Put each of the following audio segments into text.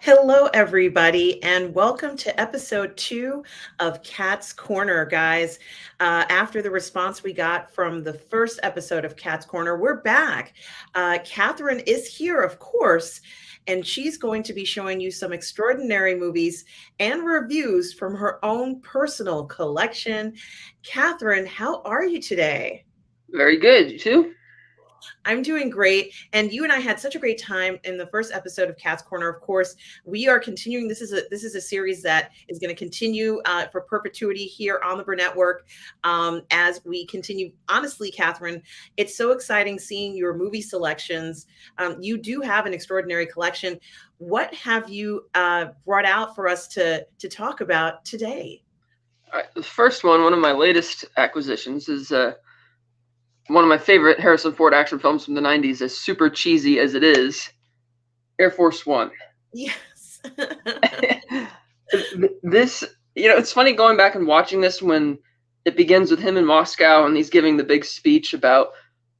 Hello, everybody, and welcome to episode 2 of Cat's Corner, guys. After the response we got from the first episode of Cat's Corner, we're back. Catherine is here, of course, and she's going to be showing you some extraordinary movies and reviews from her own personal collection. Catherine, how are you today? Very good. You too? I'm doing great. And you and I had such a great time in the first episode of Cat's Corner. Of course, we are continuing. This is a series that is going to continue for perpetuity here on the Burnettwork as we continue. Honestly, Catherine, it's so exciting seeing your movie selections. You do have an extraordinary collection. What have you brought out for us to talk about today? All right. The first one of my latest acquisitions, is one of my favorite Harrison Ford action films from the 90s, as super cheesy as it is, Air Force One. Yes. This, it's funny going back and watching this when it begins with him in Moscow and he's giving the big speech about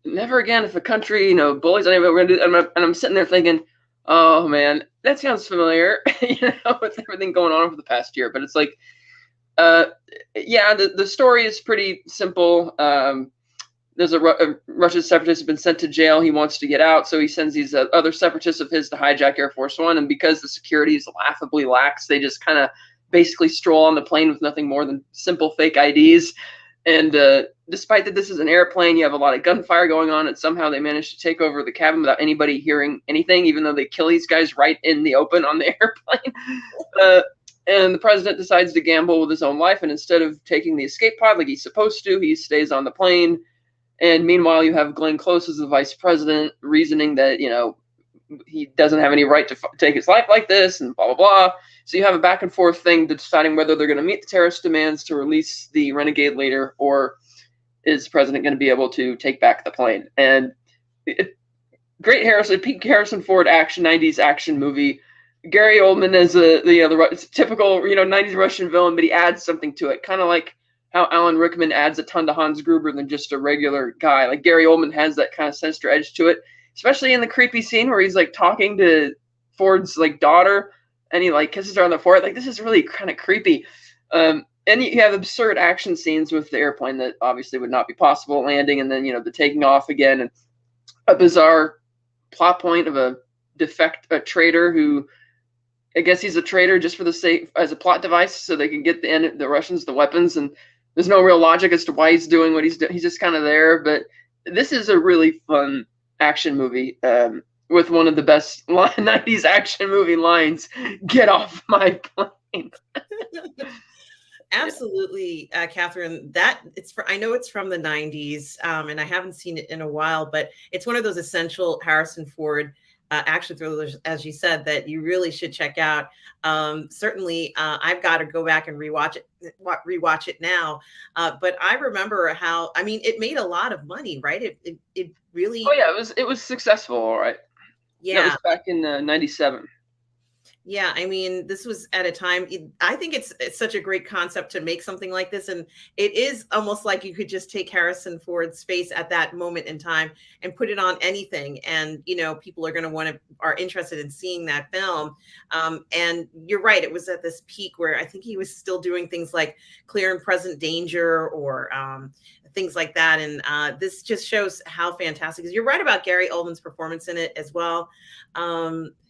never again if a country, bullies anybody, we're going to do, and I'm sitting there thinking, oh man, that sounds familiar, with everything going on over the past year. But it's like, yeah, the story is pretty simple. There's a Russian separatist has been sent to jail. He wants to get out, so he sends these other separatists of his to hijack Air Force One. And because the security is laughably lax, they just kind of basically stroll on the plane with nothing more than simple fake IDs. And despite that this is an airplane, you have a lot of gunfire going on, and somehow they manage to take over the cabin without anybody hearing anything, even though they kill these guys right in the open on the airplane. And the president decides to gamble with his own life, and instead of taking the escape pod like he's supposed to, he stays on the plane. And meanwhile, you have Glenn Close as the vice president reasoning that, he doesn't have any right to take his life like this, and blah, blah, blah. So you have a back and forth thing deciding whether they're going to meet the terrorist demands to release the renegade leader, or is the president going to be able to take back the plane. And great peak Harrison Ford 90s action movie. Gary Oldman as the typical, 90s Russian villain, but he adds something to it, kind of like how Alan Rickman adds a ton to Hans Gruber than just a regular guy. Like Gary Oldman has that kind of sinister edge to it, especially in the creepy scene where he's like talking to Ford's like daughter, and he like kisses her on the forehead. Like, this is really kind of creepy. And you have absurd action scenes with the airplane that obviously would not be possible landing, and then the taking off again, and a bizarre plot point of a traitor who, I guess he's a traitor just for the sake, as a plot device, so they can get the Russians the weapons. And there's no real logic as to why he's doing what he's doing. He's just kind of there. But this is a really fun action movie with one of the best 90s action movie lines: "Get off my plane." Absolutely, Catherine. I know it's from the 90s, and I haven't seen it in a while, but it's one of those essential Harrison Ford action thrillers, as you said, that you really should check out. Certainly, I've got to go back and rewatch it now. But I remember how, I mean, it made a lot of money, right? It really. Oh yeah, it was successful. All right. Yeah. That was back in '97. Yeah, I mean, this was at a time, I think it's such a great concept to make something like this. And it is almost like you could just take Harrison Ford's face at that moment in time and put it on anything. And, people are going to are interested in seeing that film. And you're right, it was at this peak where I think he was still doing things like Clear and Present Danger, or things like that. And this just shows how fantastic it is. You're right about Gary Oldman's performance in it as well.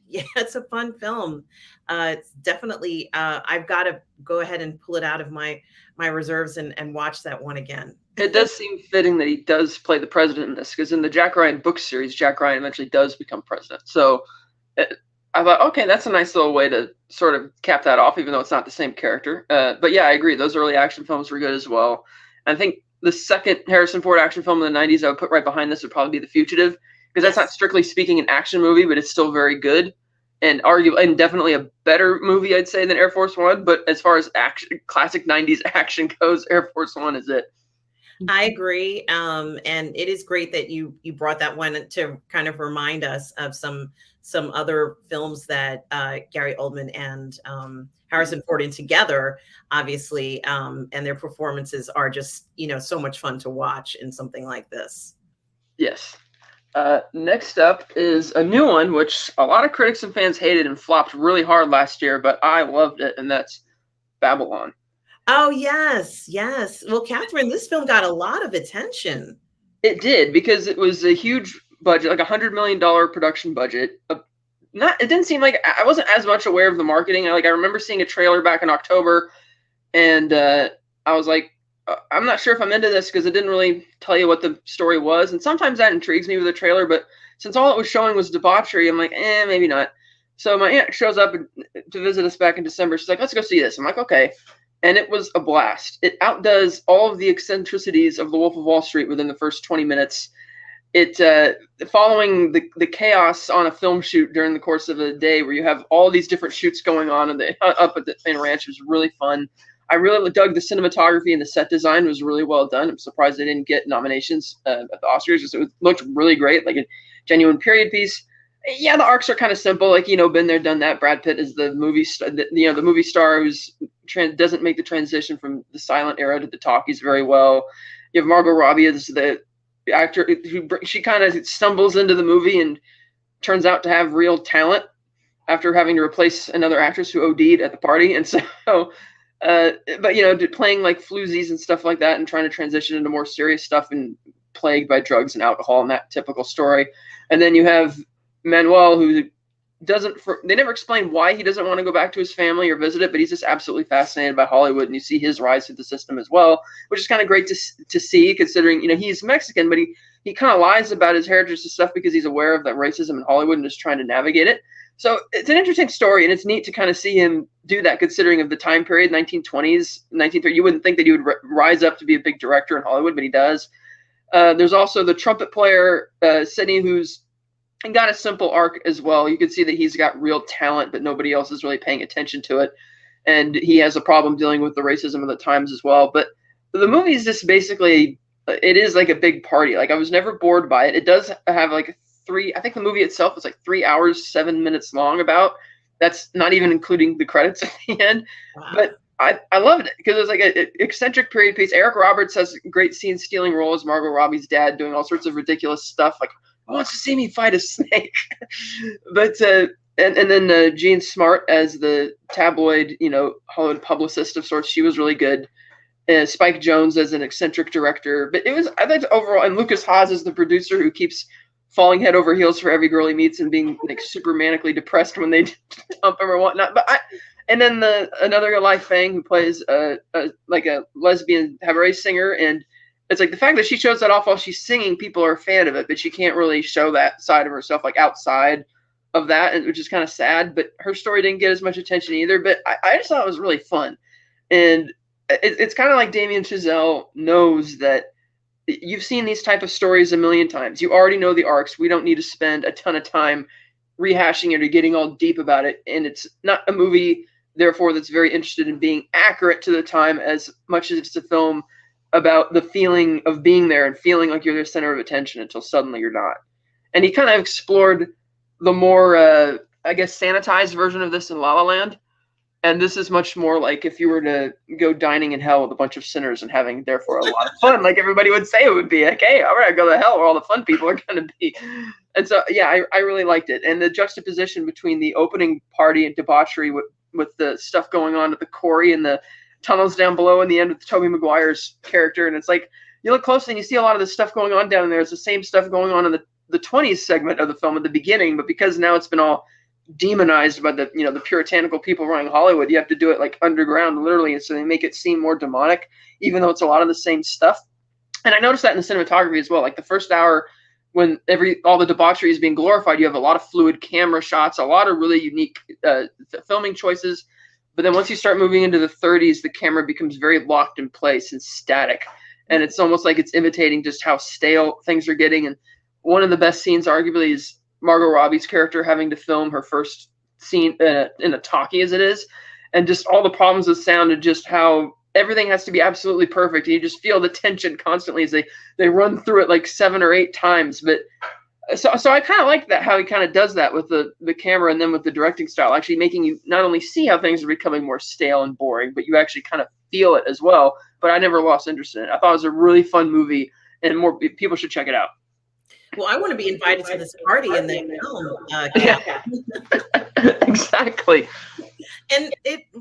Yeah, it's a fun film. It's definitely, I've got to go ahead and pull it out of my reserves and watch that one again. It does seem fitting that he does play the president in this, because in the Jack Ryan book series, Jack Ryan eventually does become president. So I thought, okay, that's a nice little way to sort of cap that off, even though it's not the same character. But yeah, I agree. Those early action films were good as well. And I think the second Harrison Ford action film in the 90s I would put right behind this would probably be The Fugitive, because that's not strictly speaking an action movie, but it's still very good, and definitely a better movie, I'd say, than Air Force One. But as far as classic 90s action goes, Air Force One is it. I agree. And it is great that you brought that one to kind of remind us of some other films that Gary Oldman and Harrison Ford in together, obviously, and their performances are just, so much fun to watch in something like this. Yes. Next up is a new one, which a lot of critics and fans hated and flopped really hard last year, but I loved it, and that's Babylon. Oh, yes, yes. Well, Catherine, this film got a lot of attention. It did, because it was a huge budget, like $100 million production budget. Not, it didn't seem like, I wasn't as much aware of the marketing. I remember seeing a trailer back in October, and I was like, I'm not sure if I'm into this, because it didn't really tell you what the story was. And sometimes that intrigues me with a trailer, but since all it was showing was debauchery, I'm like, maybe not. So my aunt shows up to visit us back in December. She's like, let's go see this. I'm like, okay. And it was a blast. It outdoes all of the eccentricities of The Wolf of Wall Street within the first 20 minutes. It following the chaos on a film shoot during the course of a day, where you have all these different shoots going on up at the ranch, was really fun. I really dug the cinematography, and the set design was really well done. I'm surprised they didn't get nominations at the Oscars, because it looked really great, like a genuine period piece. Yeah, the arcs are kind of simple, like, been there, done that. Brad Pitt is the movie star, the movie star who's doesn't make the transition from the silent era to the talkies very well. You have Margot Robbie as the actor who she kind of stumbles into the movie and turns out to have real talent after having to replace another actress who OD'd at the party. And so, but playing like floozies and stuff like that, and trying to transition into more serious stuff, and plagued by drugs and alcohol, and that typical story. And then you have Manuel, who they never explain why he doesn't want to go back to his family or visit it, but he's just absolutely fascinated by Hollywood, and you see his rise through the system as well, which is kind of great to see, considering he's Mexican, but he kind of lies about his heritage and stuff because he's aware of that racism in Hollywood and is trying to navigate it. So it's an interesting story, and it's neat to kind of see him do that, considering of the time period, 1920s, 1930. You wouldn't think that he would rise up to be a big director in Hollywood, but he does. There's also the trumpet player, Sidney, who's got a simple arc as well. You can see that he's got real talent, but nobody else is really paying attention to it. And he has a problem dealing with the racism of the times as well. But the movie is just basically, it is like a big party. Like, I was never bored by it. It does have like I think the movie itself is like 3 hours, 7 minutes long about. That's not even including the credits at the end. Wow. But I loved it, because it's like an eccentric period piece. Eric Roberts has a great scene stealing role as Margot Robbie's dad, doing all sorts of ridiculous stuff, like, who wants to see me fight a snake? But and then Jean Smart as the tabloid, Hollywood publicist of sorts. She was really good. Spike Jonze as an eccentric director. But I think overall, and Lucas Haas is the producer, who keeps falling head over heels for every girl he meets and being like super manically depressed when they dump him or whatnot. But and then another Lai Fang, who plays like a lesbian cabaret singer, and it's like the fact that she shows that off while she's singing, people are a fan of it, but she can't really show that side of herself like outside of that, which is kind of sad. But her story didn't get as much attention either. But I just thought it was really fun, and it's kind of like Damien Chazelle knows that you've seen these type of stories a million times. You already know the arcs. We don't need to spend a ton of time rehashing it or getting all deep about it. And it's not a movie, therefore, that's very interested in being accurate to the time as much as it's a film about the feeling of being there and feeling like you're the center of attention until suddenly you're not. And he kind of explored the more, I guess, sanitized version of this in La La Land. And this is much more like if you were to go dining in hell with a bunch of sinners and having, therefore, a lot of fun, like everybody would say it would be. Like, hey, all right, go to hell where all the fun people are going to be. And so, yeah, I really liked it. And the juxtaposition between the opening party and debauchery with the stuff going on at the quarry and the tunnels down below in the end with Tobey Maguire's character. And it's like, you look closely and you see a lot of the stuff going on down there. It's the same stuff going on in the 20s segment of the film at the beginning, but because now it's been all demonized by the the puritanical people running Hollywood, you have to do it like underground, literally, and so they make it seem more demonic, even though it's a lot of the same stuff. And I noticed that in the cinematography as well. Like the first hour, when all the debauchery is being glorified, you have a lot of fluid camera shots, a lot of really unique filming choices. But then once you start moving into the 30s, the camera becomes very locked in place and static, and it's almost like it's imitating just how stale things are getting. And one of the best scenes, arguably, is Margot Robbie's character having to film her first scene in a talkie, as it is, and just all the problems with sound and just how everything has to be absolutely perfect. And you just feel the tension constantly as they run through it like 7 or 8 times. But so I kind of like that, how he kind of does that with the camera and then with the directing style, actually making you not only see how things are becoming more stale and boring, but you actually kind of feel it as well. But I never lost interest in it. I thought it was a really fun movie, and more people should check it out. Well, I want to be invited to this party in that film, Yeah, Catherine. exactly. And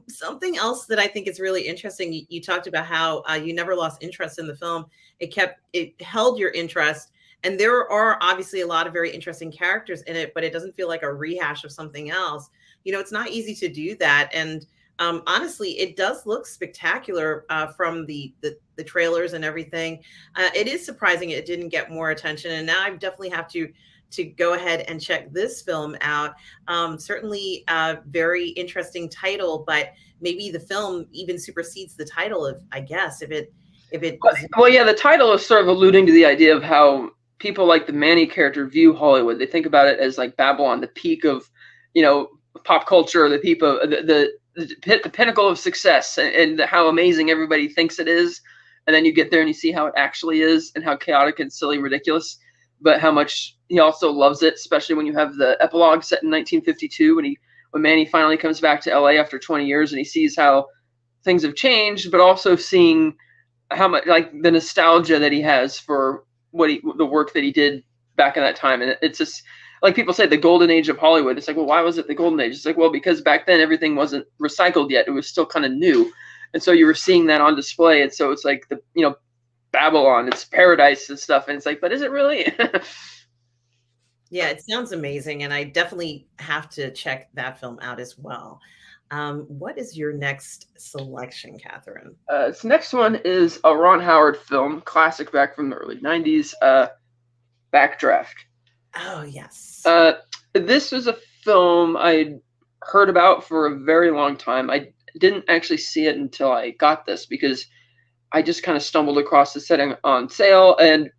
something else that I think is really interesting. You talked about how you never lost interest in the film. It held your interest, and there are obviously a lot of very interesting characters in it, but it doesn't feel like a rehash of something else. It's not easy to do that, and honestly, it does look spectacular from the trailers and everything. It is surprising it didn't get more attention, and now I definitely have to go ahead and check this film out. Certainly a very interesting title, but maybe the film even supersedes the title of, I guess, if it Well, yeah, the title is sort of alluding to the idea of how people like the Manny character view Hollywood. They think about it as like Babylon, the peak of, pop culture, the peak of the pinnacle of success, and how amazing everybody thinks it is. And then you get there and you see how it actually is, and how chaotic and silly, ridiculous, but how much he also loves it, especially when you have the epilogue set in 1952 when Manny finally comes back to LA after 20 years and he sees how things have changed, but also seeing how much, like, the nostalgia that he has for the work that he did back in that time. And it's just like people say, the golden age of Hollywood. It's like, well, why was it the golden age? It's like, well, because back then everything wasn't recycled yet. It was still kind of new. And so you were seeing that on display. And so it's like Babylon, it's paradise and stuff. And it's like, but is it really? Yeah, it sounds amazing, and I definitely have to check that film out as well. What is your next selection, Catherine? This next one is a Ron Howard film, classic back from the early 90s, Backdraft. Oh, yes. This was a film I'd heard about for a very long time. I didn't actually see it until I got this, because I just kind of stumbled across the setting on sale, and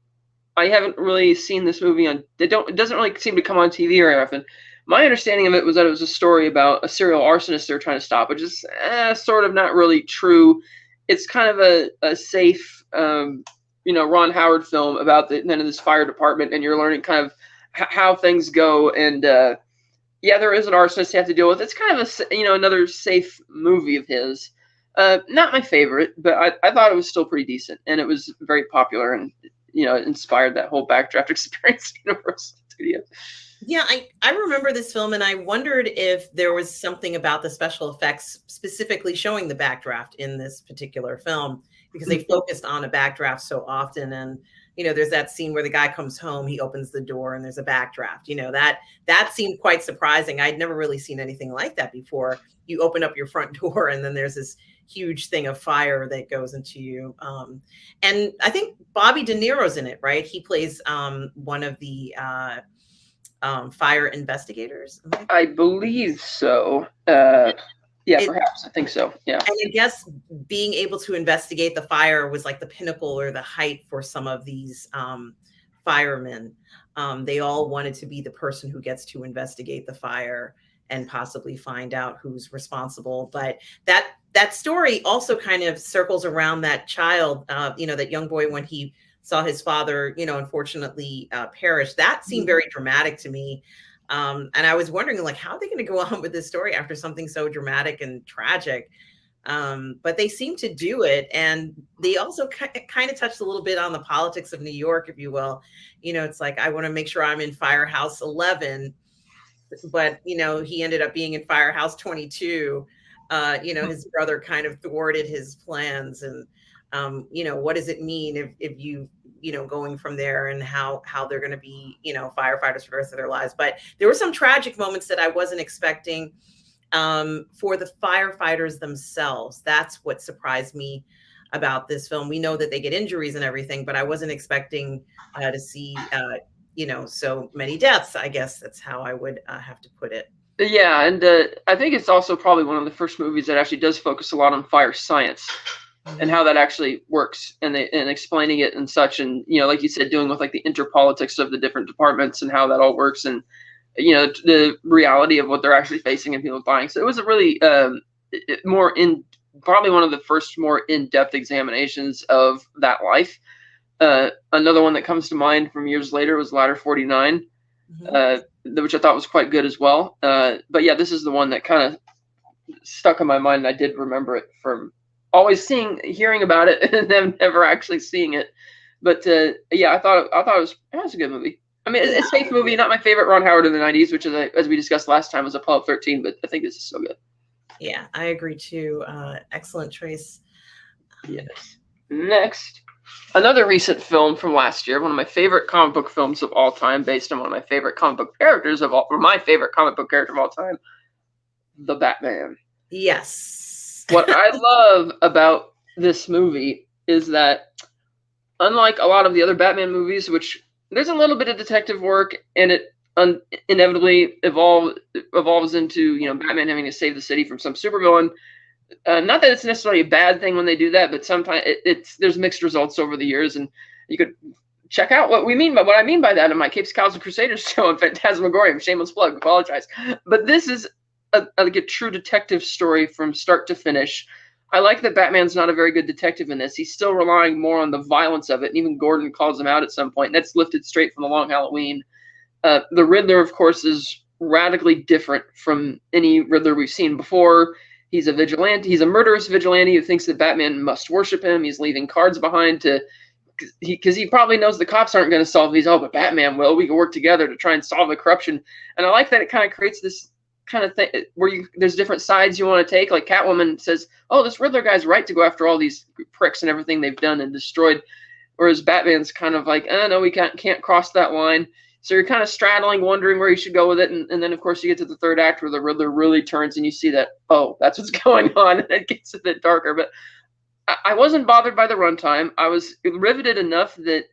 I haven't really seen this movie it doesn't really seem to come on TV very often. My understanding of it was that it was a story about a serial arsonist they're trying to stop, which is sort of not really true. It's kind of a safe, Ron Howard film about then in this fire department, and you're learning kind of how things go. And yeah, there is an arsonist you have to deal with. It's kind of another safe movie of his. Not my favorite, but I thought it was still pretty decent, and it was very popular, and it inspired that whole Backdraft experience at Universal Studios. Yeah, I remember this film, and I wondered if there was something about the special effects specifically showing the backdraft in this particular film, because they focused on a backdraft so often. And there's that scene where the guy comes home, he opens the door, and there's a backdraft. That seemed quite surprising. I'd never really seen anything like that before. You open up your front door, and then there's this huge thing of fire that goes into you. And I think Bobby De Niro's in it, right? He plays one of the fire investigators. I believe so. Yeah, perhaps. I think so. Yeah. And I guess being able to investigate the fire was like the pinnacle or the height for some of these firemen. They all wanted to be the person who gets to investigate the fire and possibly find out who's responsible. But that story also kind of circles around that child, that young boy, when he saw his father, unfortunately perish. That seemed very dramatic to me. And I was wondering, like, how are they going to go on with this story after something so dramatic and tragic? But they seem to do it. And they also kind of touched a little bit on the politics of New York, if you will. It's like, I want to make sure I'm in Firehouse 11, but, he ended up being in Firehouse 22. His brother kind of thwarted his plans. And, what does it mean if you, going from there, and how they're going to be, firefighters for the rest of their lives. But there were some tragic moments that I wasn't expecting for the firefighters themselves. That's what surprised me about this film. We know that they get injuries and everything, but I wasn't expecting to see, so many deaths. I guess that's how I would have to put it. Yeah, and I think it's also probably one of the first movies that actually does focus a lot on fire science and how that actually works, and explaining it and such, and like you said, doing with like the interpolitics of the different departments and how that all works, and the reality of what they're actually facing and people dying. So it was a really probably one of the first more in-depth examinations of that life. Another one that comes to mind from years later was Ladder 49, which I thought was quite good as well. But yeah, this is the one that kind of stuck in my mind, and I did remember it from always hearing about it and then never actually seeing it. But yeah, I thought it was a good movie. I mean, it's a safe movie. Not my favorite Ron Howard in the '90s, which is, as we discussed last time, was Apollo 13. But I think this is so good. Yeah, I agree too. Excellent choice. Yes. Next, another recent film from last year, one of my favorite comic book films of all time, based on one of my favorite comic book characters of all, or my favorite comic book character of all time, the Batman. Yes. What I love about this movie is that, unlike a lot of the other Batman movies, which there's a little bit of detective work, and it inevitably evolves into Batman having to save the city from some supervillain. Not that it's necessarily a bad thing when they do that, but sometimes there's mixed results over the years, and you could check out what I mean by that in my Capes, Cows, and Crusaders show on Phantasmagorium. Shameless plug. Apologize, but this is like a true detective story from start to finish. I like that Batman's not a very good detective in this. He's still relying more on the violence of it, and even Gordon calls him out at some point. And that's lifted straight from The Long Halloween. The Riddler, of course, is radically different from any Riddler we've seen before. He's a vigilante. He's a murderous vigilante who thinks that Batman must worship him. He's leaving cards behind because he probably knows the cops aren't going to solve these. Oh, but Batman will. We can work together to try and solve the corruption. And I like that it kind of creates this kind of thing where there's different sides you want to take. Like Catwoman says, oh, this Riddler guy's right to go after all these pricks and everything they've done and destroyed. Whereas Batman's kind of like, no, we can't cross that line. So you're kind of straddling, wondering where you should go with it. And then, of course, you get to the third act where the Riddler really turns and you see that, oh, that's what's going on. And it gets a bit darker. But I wasn't bothered by the runtime. I was riveted enough that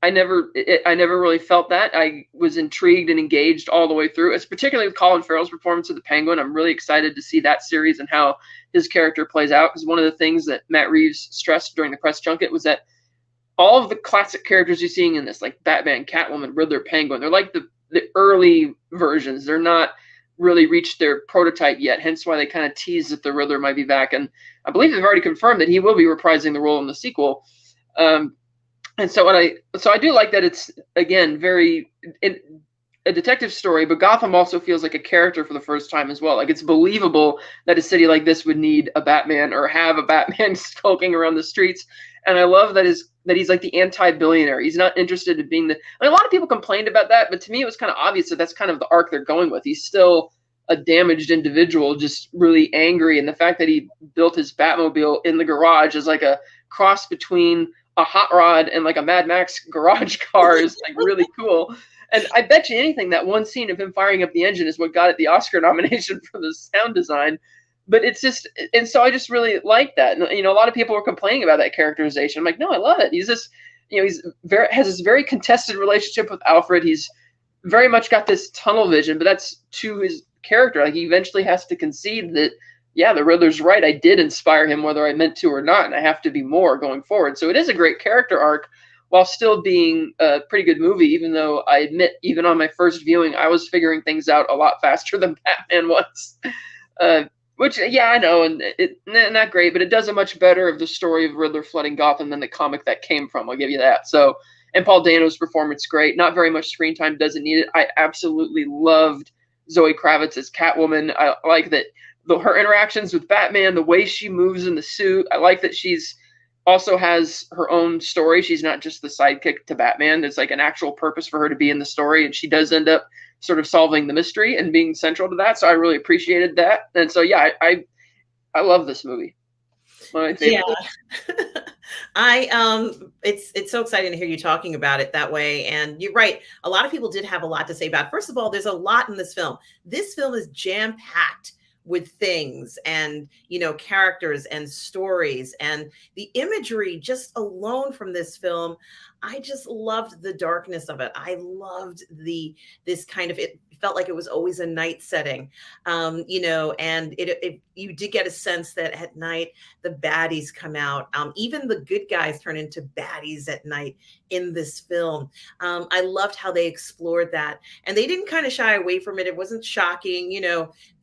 I never really felt that. I was intrigued and engaged all the way through. It's particularly with Colin Farrell's performance of the Penguin. I'm really excited to see that series and how his character plays out. Because one of the things that Matt Reeves stressed during the press junket was that all of the classic characters you're seeing in this, like Batman, Catwoman, Riddler, Penguin, they're like the early versions. They're not really reached their prototype yet, hence why they kind of tease that the Riddler might be back. And I believe they've already confirmed that he will be reprising the role in the sequel. And so I do like that it's, again, a detective story, but Gotham also feels like a character for the first time as well. Like, it's believable that a city like this would need a Batman or have a Batman skulking around the streets. And I love that he's like the anti-billionaire. He's not interested in being a lot of people complained about that, but to me it was kind of obvious that that's kind of the arc they're going with. He's still a damaged individual, just really angry. And the fact that he built his Batmobile in the garage is like a cross between a hot rod and like a Mad Max garage car is like really cool. And I bet you anything that one scene of him firing up the engine is what got it the Oscar nomination for the sound design. But it's just, and so I just really like that. And, a lot of people were complaining about that characterization. I'm like, no, I love it. He's just, has this very contested relationship with Alfred. He's very much got this tunnel vision, but that's to his character. Like, he eventually has to concede that, yeah, the Riddler's right. I did inspire him whether I meant to or not, and I have to be more going forward. So it is a great character arc while still being a pretty good movie, even though I admit, even on my first viewing, I was figuring things out a lot faster than Batman was. Which, yeah, I know, and not great, but it does a much better of the story of Riddler flooding Gotham than the comic that came from. I'll give you that. So, and Paul Dano's performance, great. Not very much screen time, doesn't need it. I absolutely loved Zoe Kravitz as Catwoman. I like that her interactions with Batman, the way she moves in the suit. I like that she's also has her own story. She's not just the sidekick to Batman. There's like an actual purpose for her to be in the story, and she does end up sort of solving the mystery and being central to that. So I really appreciated that. And so, yeah, I love this movie. My favorite. Yeah. It's so exciting to hear you talking about it that way. And you're right. A lot of people did have a lot to say about it. First of all, there's a lot in this film. This film is jam-packed with things and, characters and stories, and the imagery just alone from this film. I just loved the darkness of it. I loved this kind of, it felt like it was always a night setting, and you did get a sense that at night the baddies come out. Even the good guys turn into baddies at night in this film. I loved how they explored that, and they didn't kind of shy away from it. It wasn't shocking,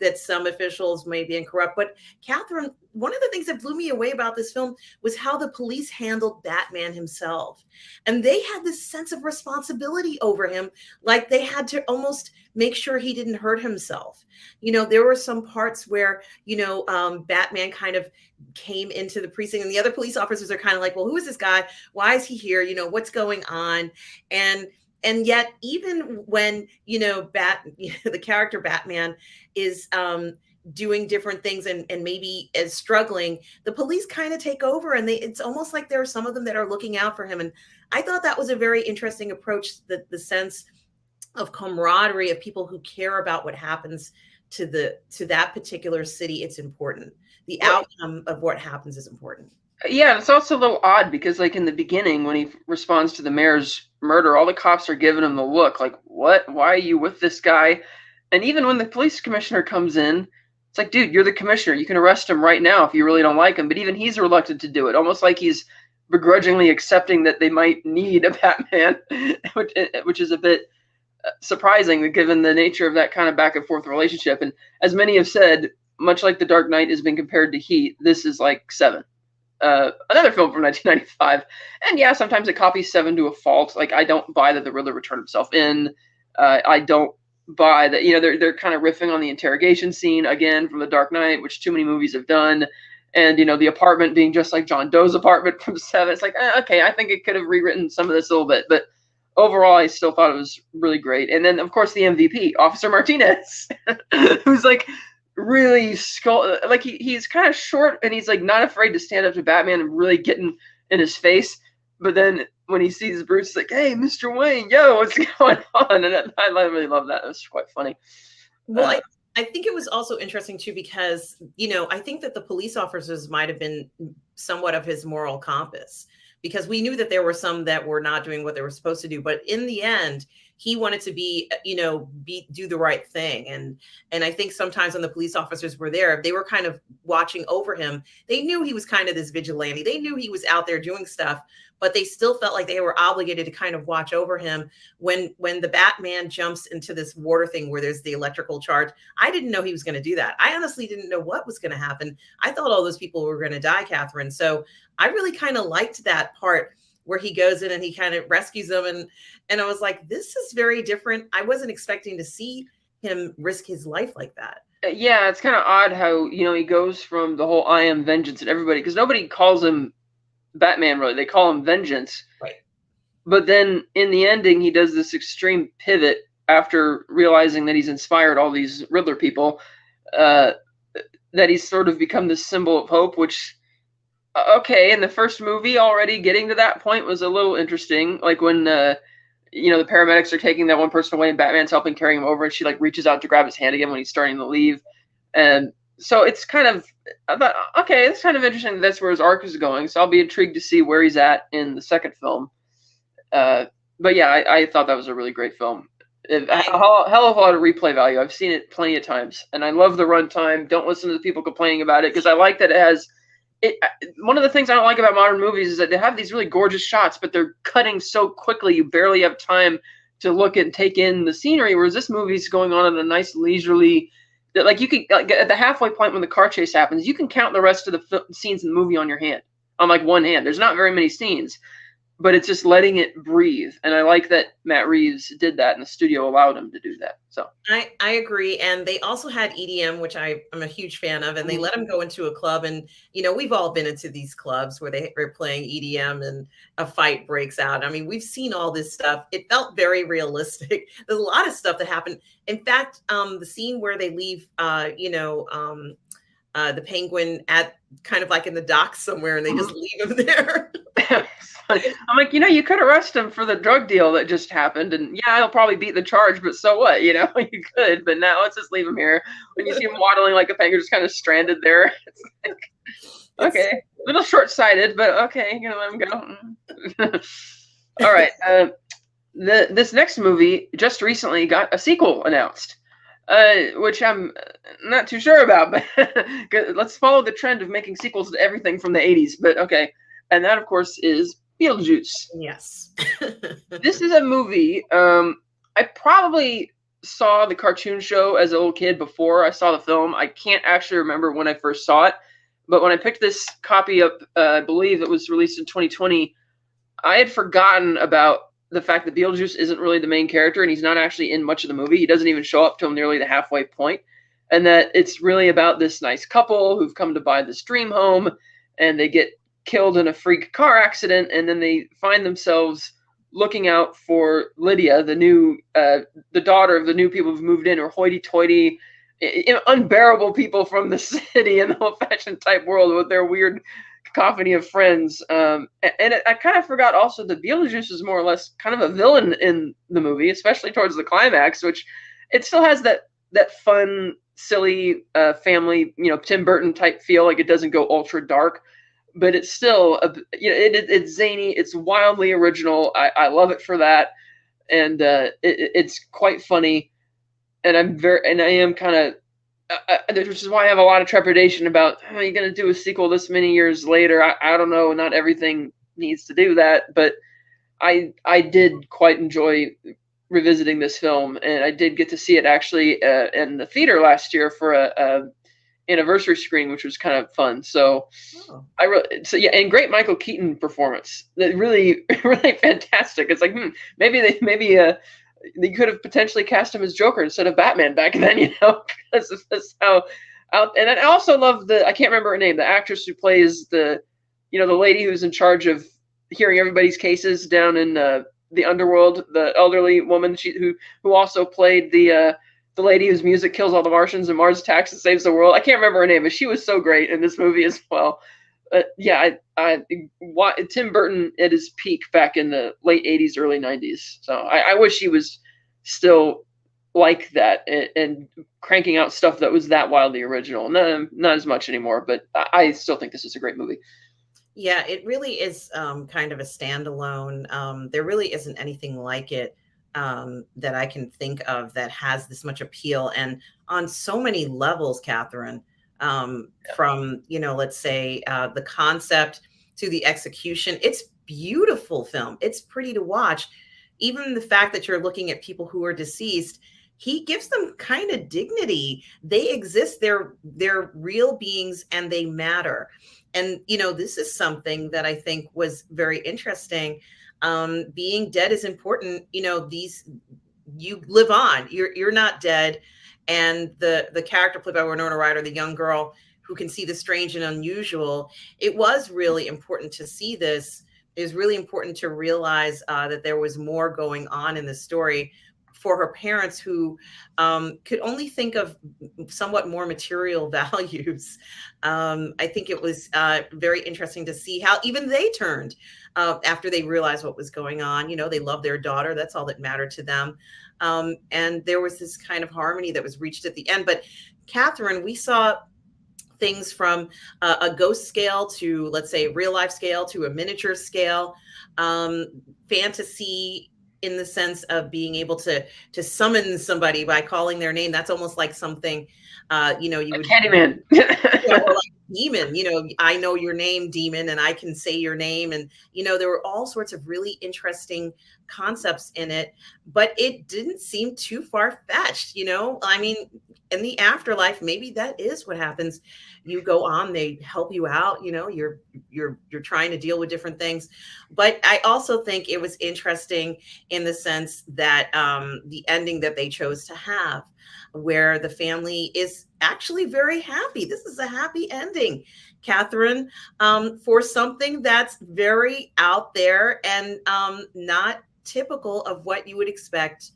that some officials may be incorrupt. But Catherine, one of the things that blew me away about this film was how the police handled Batman himself. And they had this sense of responsibility over him, like they had to almost make sure he didn't hurt himself. There were some parts where, Batman kind of came into the precinct and the other police officers are kind of like, well, who is this guy? Why is he here? What's going on? And And yet, even when, the character Batman is doing different things and maybe is struggling, the police kind of take over, and it's almost like there are some of them that are looking out for him. And I thought that was a very interesting approach, the sense of camaraderie, of people who care about what happens to that particular city. It's important. The outcome of what happens is important. Yeah, it's also a little odd because, like, in the beginning, when he responds to the mayor's murder, all the cops are giving him the look, like, what? Why are you with this guy? And even when the police commissioner comes in, it's like, dude, you're the commissioner. You can arrest him right now if you really don't like him. But even he's reluctant to do it, almost like he's begrudgingly accepting that they might need a Batman, which is a bit surprising given the nature of that kind of back and forth relationship. And as many have said, much like The Dark Knight has been compared to Heat, this is like Seven. Another film from 1995, and yeah, sometimes it copies Seven to a fault. Like, I don't buy that the Riddler returned himself in. I don't buy that, they're kind of riffing on the interrogation scene again from The Dark Knight, which too many movies have done. And the apartment being just like John Doe's apartment from Seven. It's like, okay, I think it could have rewritten some of this a little bit, but overall, I still thought it was really great. And then, of course, the MVP, Officer Martinez, who's like really like he's kind of short, and he's like not afraid to stand up to Batman and really getting in his face. But then when he sees Bruce, he's like, "Hey, Mr. Wayne, yo, what's going on?" And I really love that. It was quite funny. Well, I think it was also interesting too, because I think that the police officers might have been somewhat of his moral compass, because we knew that there were some that were not doing what they were supposed to do. But in the end, he wanted to do the right thing. And I think sometimes when the police officers were there, they were kind of watching over him. They knew he was kind of this vigilante. They knew he was out there doing stuff, but they still felt like they were obligated to kind of watch over him. When the Batman jumps into this water thing where there's the electrical charge, I didn't know he was going to do that. I honestly didn't know what was going to happen. I thought all those people were going to die, Catherine. So I really kind of liked that part where he goes in and he kind of rescues them. And I was like, this is very different. I wasn't expecting to see him risk his life like that. Yeah, it's kind of odd how, he goes from the whole I am vengeance and everybody, because nobody calls him Batman, really. They call him Vengeance. Right. But then in the ending, he does this extreme pivot after realizing that he's inspired all these Riddler people, that he's sort of become this symbol of hope, which, okay, in the first movie already getting to that point was a little interesting. Like when, the paramedics are taking that one person away and Batman's helping carry him over, and she like reaches out to grab his hand again when he's starting to leave. And so it's kind of, I thought, okay, it's kind of interesting that's where his arc is going. So I'll be intrigued to see where he's at in the second film. But yeah, I thought that was a really great film. A hell of a lot of replay value. I've seen it plenty of times, and I love the runtime. Don't listen to the people complaining about it, because I like that it has. One of the things I don't like about modern movies is that they have these really gorgeous shots, but they're cutting so quickly you barely have time to look and take in the scenery. Whereas this movie's going on at a nice leisurely. Like, you can, like, at the halfway point when the car chase happens, you can count the rest of the scenes in the movie on your hand, on like one hand. There's not very many scenes, but it's just letting it breathe. And I like that Matt Reeves did that, and the studio allowed him to do that. So I agree. And they also had EDM, which I'm a huge fan of, and they let him go into a club. And, we've all been into these clubs where they are playing EDM and a fight breaks out. I mean, we've seen all this stuff. It felt very realistic. There's a lot of stuff that happened. In fact, the scene where they leave, the Penguin at kind of like in the docks somewhere, and they just leave him there. I'm like, you could arrest him for the drug deal that just happened, and yeah, he'll probably beat the charge, but so what? You could, but now let's just leave him here. When you see him waddling like a penguin, just kind of stranded there, it's like, okay, a little short-sighted, but okay, let him go. All right, this next movie just recently got a sequel announced, which I'm not too sure about, but let's follow the trend of making sequels to everything from the 80s, but okay. And that, of course, is Beetlejuice. Yes. This is a movie. I probably saw the cartoon show as a little kid before I saw the film. I can't actually remember when I first saw it. But when I picked this copy up, I believe it was released in 2020, I had forgotten about the fact that Beetlejuice isn't really the main character, and he's not actually in much of the movie. He doesn't even show up till nearly the halfway point. And that it's really about this nice couple who've come to buy this dream home, and they get killed in a freak car accident, and then they find themselves looking out for Lydia, the daughter of the new people who've moved in, or hoity-toity, unbearable people from the city in the old-fashioned type world with their weird cacophony of friends. I kind of forgot also that Beetlejuice is more or less kind of a villain in the movie, especially towards the climax, which it still has that fun, silly family, Tim Burton type feel. Like, it doesn't go ultra dark, but it's still it's zany, it's wildly original. I love it for that, and it's quite funny. And I am kind of which is why I have a lot of trepidation about, how are you going to do a sequel this many years later? I don't know. Not everything needs to do that, but I did quite enjoy revisiting this film, and I did get to see it actually in the theater last year for a anniversary screening, which was kind of fun. So Oh. yeah, and great Michael Keaton performance. That really really fantastic. It's like, maybe they could have potentially cast him as Joker instead of Batman back then, that's how out. And I also love I can't remember her name, the actress who plays the lady who's in charge of hearing everybody's cases down in the underworld, the elderly woman who also played the lady whose music kills all the Martians and Mars Attacks and saves the world. I can't remember her name, but she was so great in this movie as well. Yeah, Tim Burton at his peak back in the late '80s, early '90s. So I wish he was still like that and cranking out stuff that was that wildly original. Not as much anymore, but I still think this is a great movie. Yeah, it really is kind of a standalone. There really isn't anything like it that I can think of that has this much appeal and on so many levels, Catherine. From, let's say the concept to the execution. It's beautiful film. It's pretty to watch. Even the fact that you're looking at people who are deceased, he gives them kind of dignity. They exist. They're real beings and they matter. And, this is something that I think was very interesting. Being dead is important. You live on. You're not dead. And the character played by Winona Ryder, the young girl who can see the strange and unusual, it was really important to see this. It was really important to realize that there was more going on in the story for her parents who could only think of somewhat more material values. I think it was very interesting to see how even they turned after they realized what was going on. They loved their daughter. That's all that mattered to them. And there was this kind of harmony that was reached at the end. But Catherine, we saw things from a ghost scale to, let's say, real life scale to a miniature scale, fantasy in the sense of being able to summon somebody by calling their name. That's almost like something you would Candyman. or like demon, I know your name, demon, and I can say your name. And there were all sorts of really interesting concepts in it, but it didn't seem too far-fetched. I mean, in the afterlife, maybe that is what happens. You go on, they help you out, you're trying to deal with different things. But I also think it was interesting in the sense that the ending that they chose to have, where the family is actually very happy. This is a happy ending, Catherine, for something that's very out there and not typical of what you would expect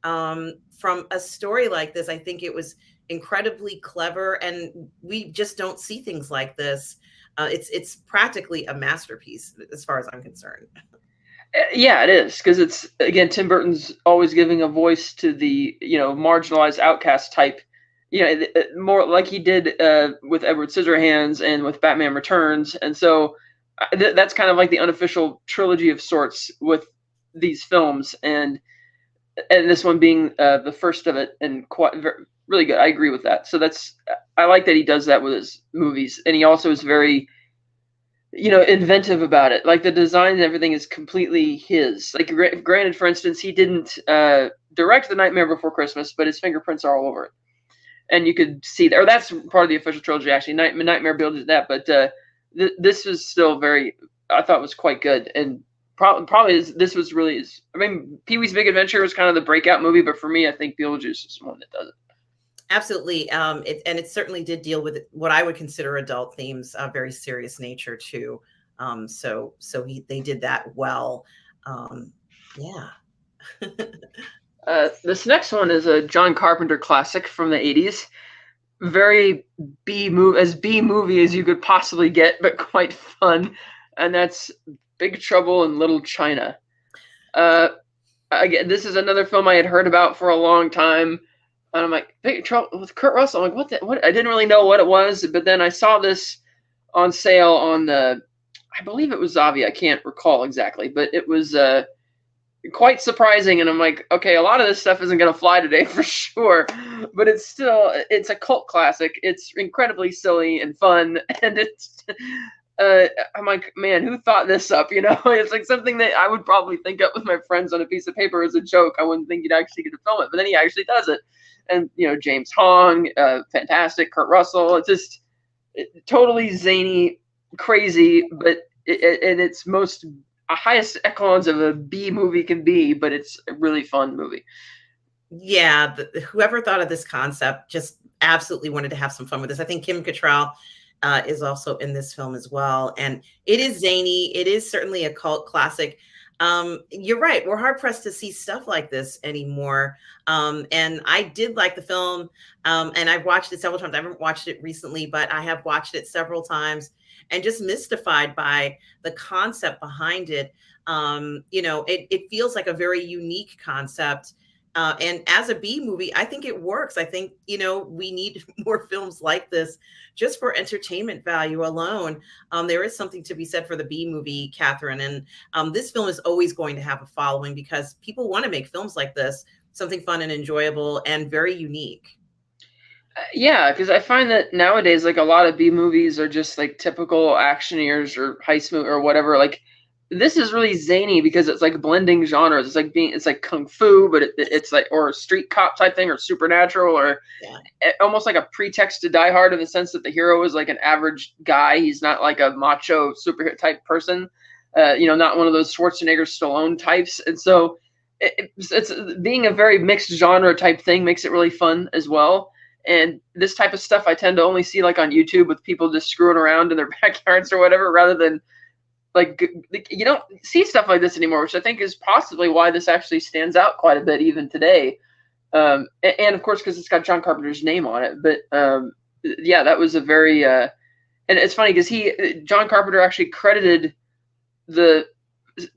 from a story like this. I think it was incredibly clever, and we just don't see things like this. It's practically a masterpiece as far as I'm concerned. Yeah, it is, because it's, again, Tim Burton's always giving a voice to the marginalized outcast type, more like he did with Edward Scissorhands and with Batman Returns. And so that's kind of like the unofficial trilogy of sorts with these films, and this one being the first of it, and quite really good. I agree with that. So I like that he does that with his movies, and he also is very inventive about it. Like, the design and everything is completely his. Like, granted, for instance, he didn't direct The Nightmare Before Christmas, but his fingerprints are all over it, and you could see that. Or that's part of the official trilogy, actually. Nightmare built that, but this was still very. I thought was quite good, and probably this was really. I mean, Pee-wee's Big Adventure was kind of the breakout movie, but for me, I think Beetlejuice is the one that does it. Absolutely. It certainly did deal with what I would consider adult themes, a very serious nature too. So they did that well. Yeah. This next one is a John Carpenter classic from the 80s. Very B movie as you could possibly get, but quite fun. And that's Big Trouble in Little China. Again, this is another film I had heard about for a long time. And I'm like, Big Trouble with Kurt Russell. I'm like, what? I didn't really know what it was, but then I saw this on sale on I believe it was Zavi. I can't recall exactly, but it was quite surprising. And I'm like, okay, a lot of this stuff isn't going to fly today for sure, but it's a cult classic. It's incredibly silly and fun, and I'm like, man, who thought this up? It's like something that I would probably think up with my friends on a piece of paper as a joke. I wouldn't think you'd actually get to film it, but then he actually does it. And James Hong, fantastic. Kurt Russell. It's just totally zany, crazy, but in its highest echelons of a B movie can be, but it's a really fun movie. Yeah, whoever thought of this concept just absolutely wanted to have some fun with this. I think Kim Cattrall is also in this film as well, and it is zany. It is certainly a cult classic. You're right. We're hard pressed to see stuff like this anymore. And I did like the film, and I've watched it several times. I haven't watched it recently, but I have watched it several times, and just mystified by the concept behind it. It feels like a very unique concept. And as a B movie, I think it works. I think, we need more films like this just for entertainment value alone. There is something to be said for the B movie, Catherine. And this film is always going to have a following because people want to make films like this, something fun and enjoyable and very unique. Yeah, because I find that nowadays, like a lot of B movies are just like typical actioneers or heist movie or whatever. Like this is really zany because it's like blending genres. It's like kung fu, but it's like or a street cop type thing or supernatural or almost like a pretext to Die Hard in the sense that the hero is like an average guy. He's not like a macho superhero type person. Not one of those Schwarzenegger Stallone types. And so it's being a very mixed genre type thing makes it really fun as well. And this type of stuff I tend to only see like on YouTube with people just screwing around in their backyards or whatever, rather than like you don't see stuff like this anymore, which I think is possibly why this actually stands out quite a bit even today. And of course, because it's got John Carpenter's name on it. But yeah, that was a very and it's funny because John Carpenter actually credited the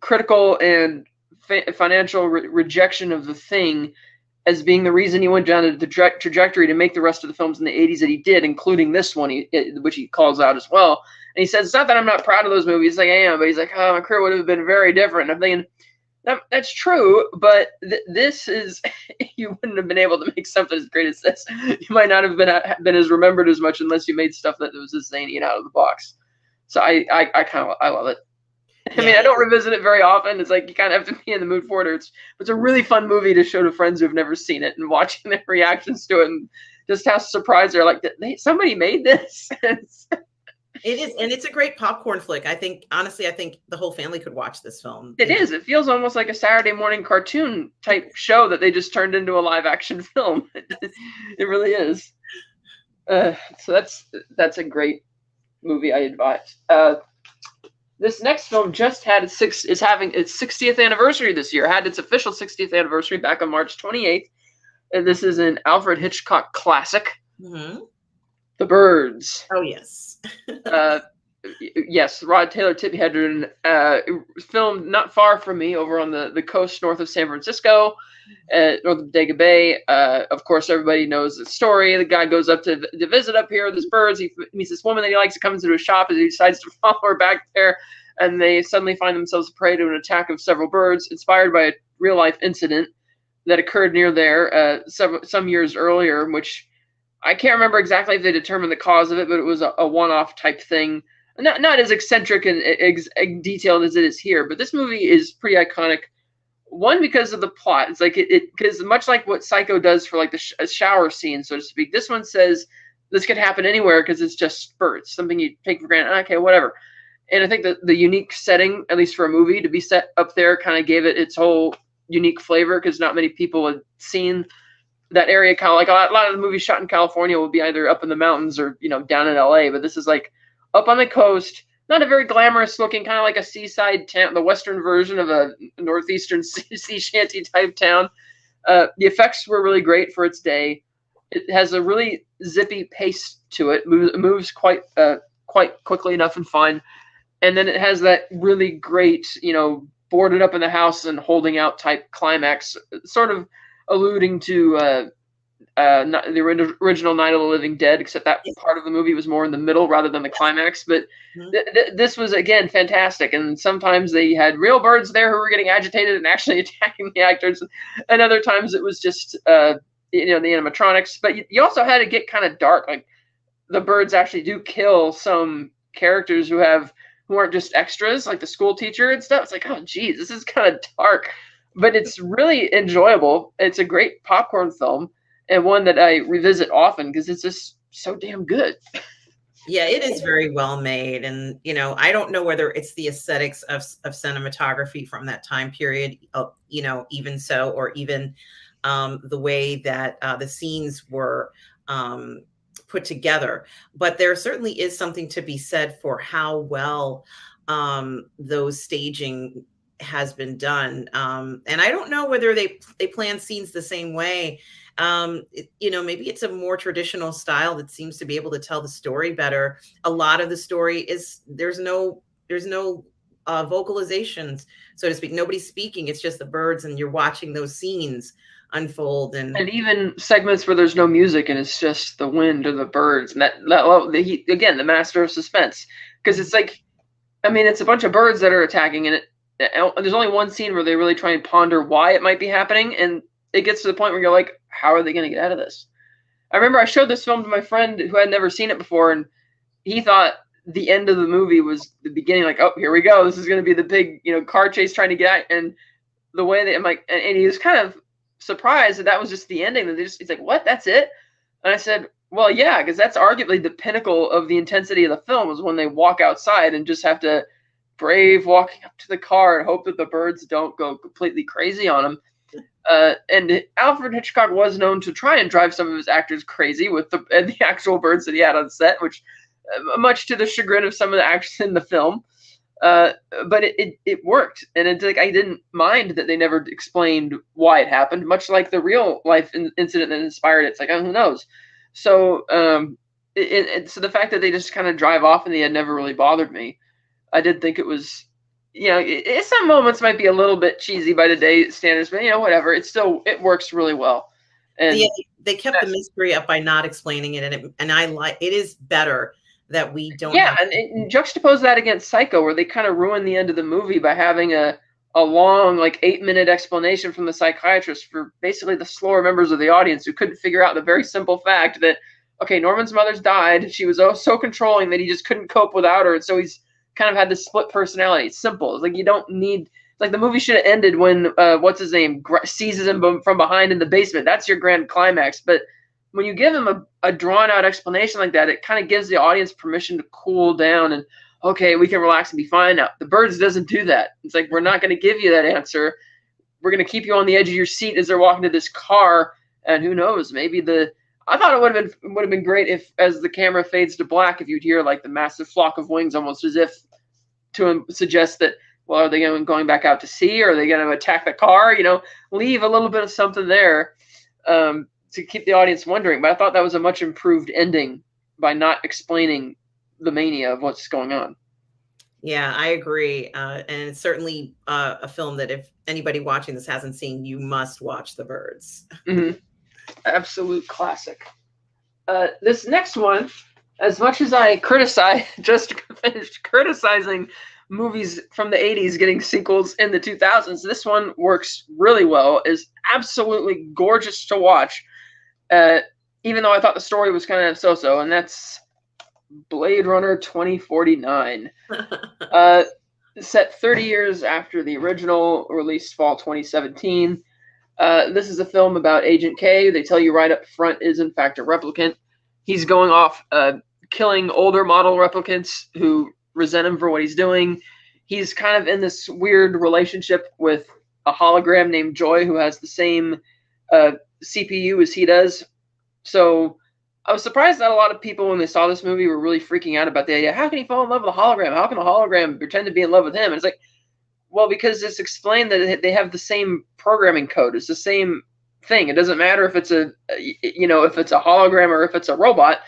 critical and financial rejection of The Thing as being the reason he went down the trajectory to make the rest of the films in the 80s that he did, including this one, which he calls out as well. And he says, it's not that I'm not proud of those movies, like I am, but he's like, oh, my career would have been very different. I'm thinking, that's true, but this is, you wouldn't have been able to make something as great as this. You might not have been as remembered as much unless you made stuff that was as zany and out of the box. So I love it. I mean, I don't revisit it very often. It's like you kind of have to be in the mood for it. It's a really fun movie to show to friends who've never seen it and watching their reactions to it and just how surprised they're like, somebody made this. It is, and it's a great popcorn flick. I think the whole family could watch this film. It is. It feels almost like a Saturday morning cartoon type show that they just turned into a live action film. It really is. So that's a great movie. I advise. This next film just had is having its 60th anniversary this year. It had its official 60th anniversary back on March 28th. And this is an Alfred Hitchcock classic, The Birds. Oh, yes. Yes, Rod Taylor, Tippi Hedren, filmed not far from me over on the coast north of San Francisco, north of Bodega Bay. Of course, everybody knows the story. The guy goes up to visit up here with his birds. He meets this woman that he likes. He comes into a shop and he decides to follow her back there. And they suddenly find themselves prey to an attack of several birds, inspired by a real-life incident that occurred near there some years earlier, which I can't remember exactly if they determined the cause of it, but it was a one-off type thing. Not as eccentric and detailed as it is here, but this movie is pretty iconic. One, because of the plot. It's like because much like what Psycho does for like the shower scene, so to speak, this one says this could happen anywhere because it's just birds, something you take for granted. Okay, whatever. And I think that the unique setting, at least for a movie, to be set up there kind of gave it its whole unique flavor because not many people had seen that area. Kind of like a lot of the movies shot in California will be either up in the mountains or down in LA, but this is like up on the coast, not a very glamorous looking, kind of like a seaside town, the western version of a northeastern sea shanty type town. The effects were really great for its day. It has a really zippy pace to it. Moves quite quickly enough and fine. And then it has that really great, boarded up in the house and holding out type climax, sort of alluding to the original Night of the Living Dead, except that part of the movie was more in the middle rather than the climax. But this was, again, fantastic. And sometimes they had real birds there who were getting agitated and actually attacking the actors. And other times it was just, the animatronics. But you also had to get kind of dark. Like, the birds actually do kill some characters who aren't just extras, like the school teacher and stuff. It's like, oh, geez, this is kind of dark. But it's really enjoyable. It's a great popcorn film, and one that I revisit often because it's just so damn good. Yeah, it is very well made. And, I don't know whether it's the aesthetics of cinematography from that time period, even so, or even the way that the scenes were put together. But there certainly is something to be said for how well those staging has been done. And I don't know whether they plan scenes the same way. Maybe it's a more traditional style that seems to be able to tell the story better. A lot of the story is there's no vocalizations, so to speak. Nobody's speaking. It's just the birds, and you're watching those scenes unfold. And even segments where there's no music and it's just the wind or the birds. And again, the master of suspense, because it's like, it's a bunch of birds that are attacking, and there's only one scene where they really try and ponder why it might be happening, and it gets to the point where you're like, how are they going to get out of this? I remember I showed this film to my friend who had never seen it before, and he thought the end of the movie was the beginning, like, oh, here we go. This is going to be the big, car chase trying to get out. And the way that I'm like, and he was kind of surprised that was just the ending. He's like, what? That's it? And I said, well, yeah, because that's arguably the pinnacle of the intensity of the film, is when they walk outside and just have to brave walking up to the car and hope that the birds don't go completely crazy on them. And Alfred Hitchcock was known to try and drive some of his actors crazy with the actual birds that he had on set, which much to the chagrin of some of the actors in the film. But it worked, and it's like I didn't mind that they never explained why it happened, much like the real life incident that inspired it. It's like, oh, who knows? So so the fact that they just kind of drive off in the end never really bothered me. I did think it was, some moments might be a little bit cheesy by today's standards, but whatever. It works really well. And they kept the mystery up by not explaining it, and it is better that we don't. Yeah, and juxtapose that against Psycho, where they kind of ruin the end of the movie by having a long, like 8-minute explanation from the psychiatrist for basically the slower members of the audience who couldn't figure out the very simple fact that, okay, Norman's mother's died. She was so controlling that he just couldn't cope without her, and so he's kind of had this split personality. It's simple. It's like you don't need. Like the movie should have ended when what's his name seizes him from behind in the basement. That's your grand climax. But when you give him a drawn out explanation like that, it kind of gives the audience permission to cool down and, okay, we can relax and be fine now. The Birds doesn't do that. It's like, we're not going to give you that answer. We're going to keep you on the edge of your seat as they're walking to this car. And who knows, maybe I thought it would have been great if, as the camera fades to black, if you'd hear like the massive flock of wings, almost as if to suggest that, well, are they going back out to sea, or are they going to attack the car? Leave a little bit of something there to keep the audience wondering. But I thought that was a much improved ending by not explaining the mania of what's going on. Yeah, I agree. And it's certainly a film that if anybody watching this hasn't seen, you must watch The Birds. Mm-hmm. Absolute classic. This next one, as much as I just finished criticizing movies from the 80s getting sequels in the 2000s, this one works really well, is absolutely gorgeous to watch, even though I thought the story was kind of so-so, and that's Blade Runner 2049. Set 30 years after the original, released fall 2017. This is a film about Agent K. They tell you right up front is in fact a replicant. He's going off killing older model replicants who resent him for what he's doing. He's kind of in this weird relationship with a hologram named Joy, who has the same CPU as he does. So I was surprised that a lot of people, when they saw this movie, were really freaking out about the idea. How can he fall in love with a hologram? How can a hologram pretend to be in love with him? And it's like, well, because it's explained that they have the same programming code. It's the same thing. It doesn't matter if it's if it's a hologram or if it's a robot.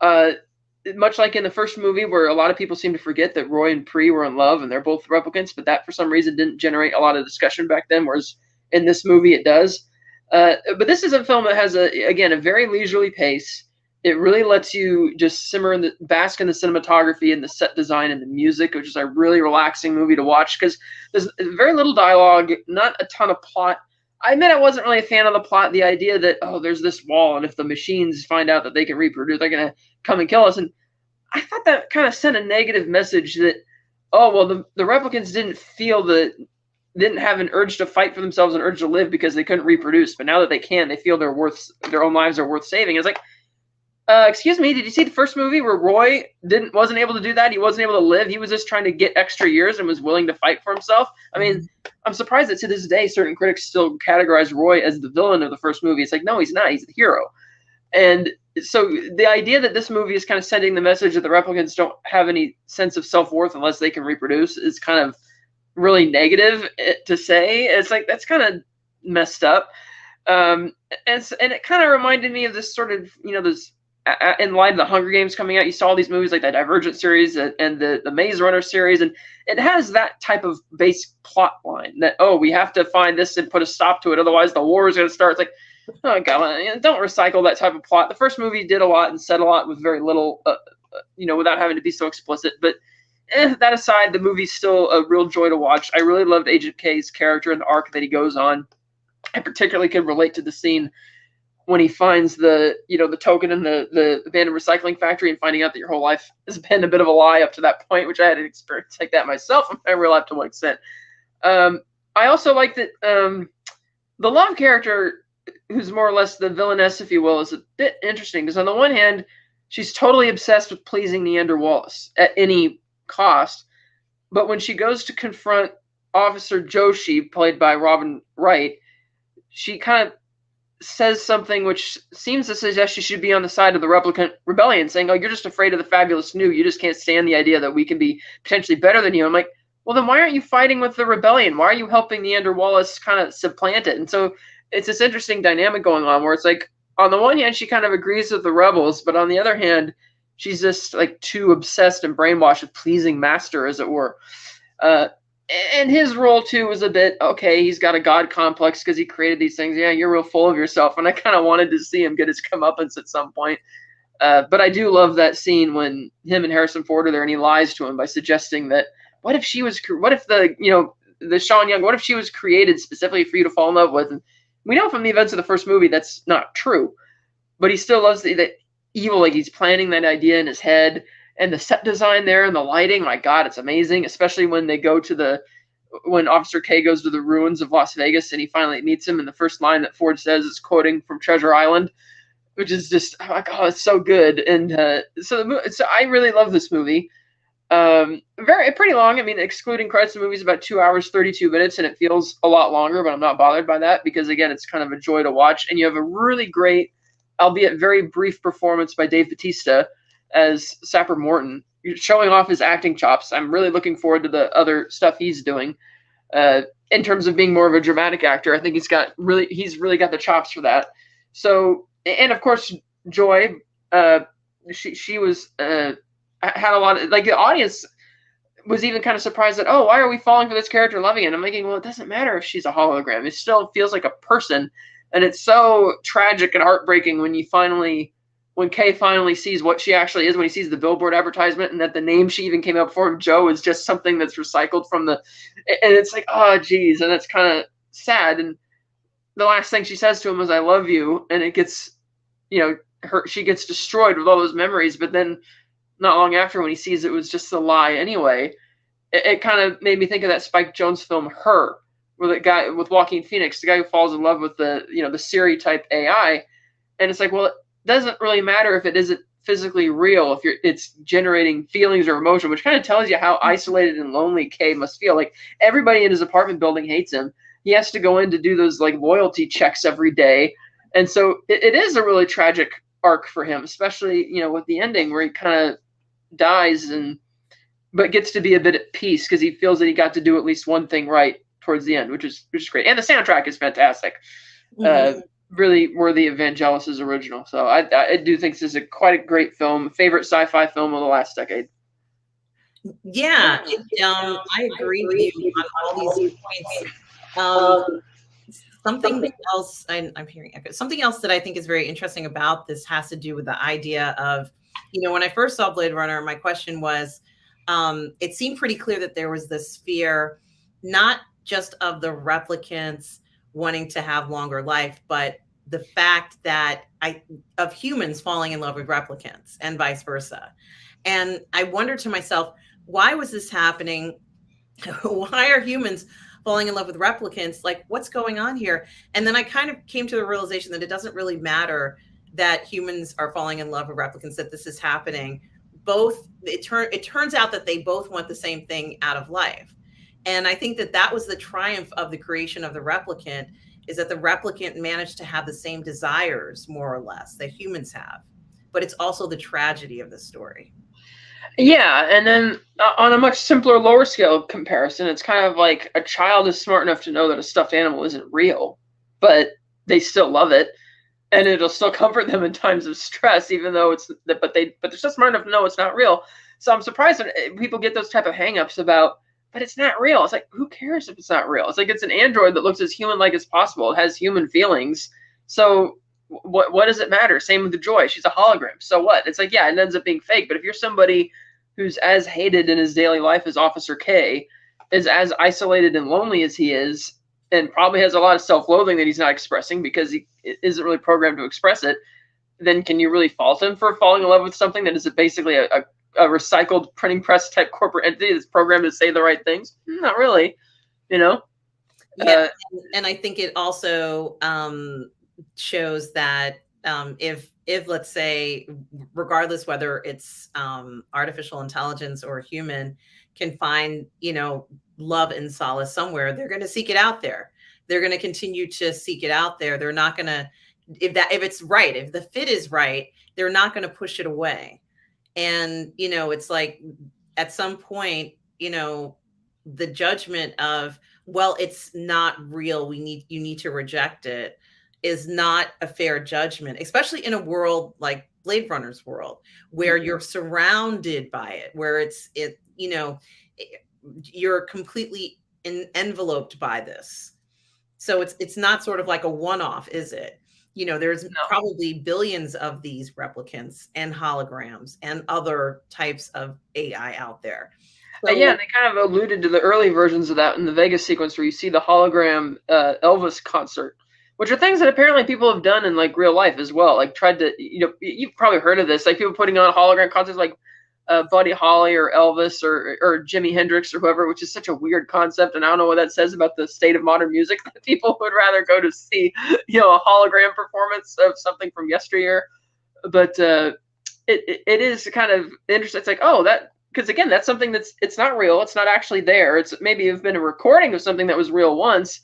Uh, Much like in the first movie, where a lot of people seem to forget that Roy and Pre were in love and they're both replicants, but that for some reason didn't generate a lot of discussion back then, whereas in this movie it does. But this is a film that has a very leisurely pace. It really lets you just simmer in bask in the cinematography and the set design and the music, which is a really relaxing movie to watch because there's very little dialogue, not a ton of plot. I admit I wasn't really a fan of the plot. The idea that, oh, there's this wall, and if the machines find out that they can reproduce, they're gonna come and kill us. And I thought that kind of sent a negative message that, oh, well, the replicants didn't have an urge to fight for themselves, an urge to live because they couldn't reproduce. But now that they can, they feel their own lives are worth saving. It's like, excuse me, did you see the first movie where Roy wasn't able to do that? He wasn't able to live. He was just trying to get extra years and was willing to fight for himself. I mean, I'm surprised that to this day, certain critics still categorize Roy as the villain of the first movie. It's like, no, he's not. He's the hero. And so the idea that this movie is kind of sending the message that the replicants don't have any sense of self-worth unless they can reproduce is kind of really negative to say. It's like, that's kind of messed up. And it kind of reminded me of this sort of, this in light of the Hunger Games coming out, you saw all these movies like the Divergent series and the Maze Runner series, and it has that type of base plot line that, oh, we have to find this and put a stop to it, otherwise the war is going to start. It's like, oh god, don't recycle that type of plot. The first movie did a lot and said a lot with very little, without having to be so explicit. But that aside, the movie's still a real joy to watch. I really loved Agent K's character and the arc that he goes on. I particularly could relate to the scene when he finds the token in the abandoned recycling factory and finding out that your whole life has been a bit of a lie up to that point, which I had an experience like that myself in my real life to one extent. I also like that the love character, who's more or less the villainess, if you will, is a bit interesting because on the one hand, she's totally obsessed with pleasing Neander Wallace at any cost, but when she goes to confront Officer Joshi, played by Robin Wright, she kind of says something which seems to suggest she should be on the side of the replicant rebellion, saying, oh, you're just afraid of the fabulous new. You just can't stand the idea that we can be potentially better than you. I'm like, well, then why aren't you fighting with the rebellion? Why are you helping Neander Wallace kind of supplant it? And so it's this interesting dynamic going on where it's like, on the one hand, she kind of agrees with the rebels, but on the other hand, she's just like too obsessed and brainwashed with pleasing master, as it were. And his role, too, was a bit, okay, he's got a god complex because he created these things. Yeah, you're real full of yourself. And I kind of wanted to see him get his comeuppance at some point. But I do love that scene when him and Harrison Ford are there and he lies to him by suggesting that, what if Sean Young, what if she was created specifically for you to fall in love with? And we know from the events of the first movie that's not true. But he still loves that evil, like he's planning that idea in his head. And the set design there and the lighting, my God, it's amazing. Especially when they go to when Officer K goes to the ruins of Las Vegas and he finally meets him. And the first line that Ford says is quoting from Treasure Island, which is just, oh my God, it's so good. And so I really love this movie. Pretty long. I mean, excluding credits, the movie's about 2 hours, 32 minutes, and it feels a lot longer, but I'm not bothered by that because, again, it's kind of a joy to watch. And you have a really great, albeit very brief performance by Dave Bautista as Sapper Morton, showing off his acting chops. I'm really looking forward to the other stuff he's doing. In terms of being more of a dramatic actor, I think he's really got the chops for that. So, and of course, Joy, she was had a lot of, like, the audience was even kind of surprised that, oh, why are we falling for this character and loving it? And I'm thinking, well, it doesn't matter if she's a hologram. It still feels like a person, and it's so tragic and heartbreaking when Kay finally sees what she actually is, when he sees the billboard advertisement and that the name she even came up for, Joe, is just something that's recycled from and it's like, oh, geez. And it's kind of sad. And the last thing she says to him is, I love you. And it gets, she gets destroyed with all those memories. But then not long after, when he sees it was just a lie anyway, it kind of made me think of that Spike Jonze film, Her, where the guy with Joaquin Phoenix, the guy who falls in love with the Siri type AI. And it's like, well, doesn't really matter if it isn't physically real, if it's generating feelings or emotion, which kind of tells you how isolated and lonely Kay must feel. Like, everybody in his apartment building hates him. He has to go in to do those like loyalty checks every day. And so it is a really tragic arc for him, especially, you know, with the ending where he kind of dies but gets to be a bit at peace because he feels that he got to do at least one thing right towards the end, which is great. And the soundtrack is fantastic. Really worthy of Vangelis's original. So I do think this is quite a great film. Favorite sci-fi film of the last decade. Yeah, I agree with you on all these points. Something else I'm hearing echo. Something else that I think is very interesting about this has to do with the idea of, you know, when I first saw Blade Runner, my question was, it seemed pretty clear that there was this fear, not just of the replicants wanting to have longer life, but the fact that of humans falling in love with replicants and vice versa. And I wondered to myself, why was this happening? Why are humans falling in love with replicants? Like, what's going on here? And then I kind of came to the realization that it doesn't really matter that humans are falling in love with replicants, that this is happening. It turns out that they both want the same thing out of life. And I think that was the triumph of the creation of the replicant, is that the replicant managed to have the same desires, more or less, that humans have. But it's also the tragedy of the story. Yeah, and then on a much simpler, lower scale comparison, it's kind of like a child is smart enough to know that a stuffed animal isn't real, but they still love it, and it'll still comfort them in times of stress, even though but they're still smart enough to know it's not real. So I'm surprised when people get those type of hangups about, but it's not real. It's like, who cares if it's not real? It's like it's an android that looks as human-like as possible. It has human feelings. So what does it matter? Same with the Joy. She's a hologram. So what? It's like, yeah, it ends up being fake. But if you're somebody who's as hated in his daily life as Officer K, is as isolated and lonely as he is, and probably has a lot of self-loathing that he's not expressing because he isn't really programmed to express it, then can you really fault him for falling in love with something that is basically a recycled printing press type corporate entity that's programmed to say the right things? Not really, you know? Yeah, and I think it also shows that if let's say, regardless whether it's artificial intelligence or human, can find, you know, love and solace somewhere, they're going to seek it out there. They're going to continue to seek it out there. They're not going to, if it's right, if the fit is right, they're not going to push it away. And, you know, it's like at some point, you know, the judgment of, well, it's not real, you need to reject it, is not a fair judgment, especially in a world like Blade Runner's world, where you're surrounded by it, where you know, you're completely enveloped by this. So it's not sort of like a one-off, is it? You know, there's probably billions of these replicants and holograms and other types of AI out there. So, yeah, they kind of alluded to the early versions of that in the Vegas sequence where you see the hologram Elvis concert, which are things that apparently people have done in like real life as well. Like tried to, you know, you've probably heard of this, like people putting on hologram concerts like Buddy Holly or Elvis or Jimi Hendrix or whoever, which is such a weird concept. And I don't know what that says about the state of modern music. People would rather go to see, you know, a hologram performance of something from yesteryear. But it is kind of interesting. It's like, oh, that, because again, that's something it's not real. It's not actually there. It's maybe have been a recording of something that was real once,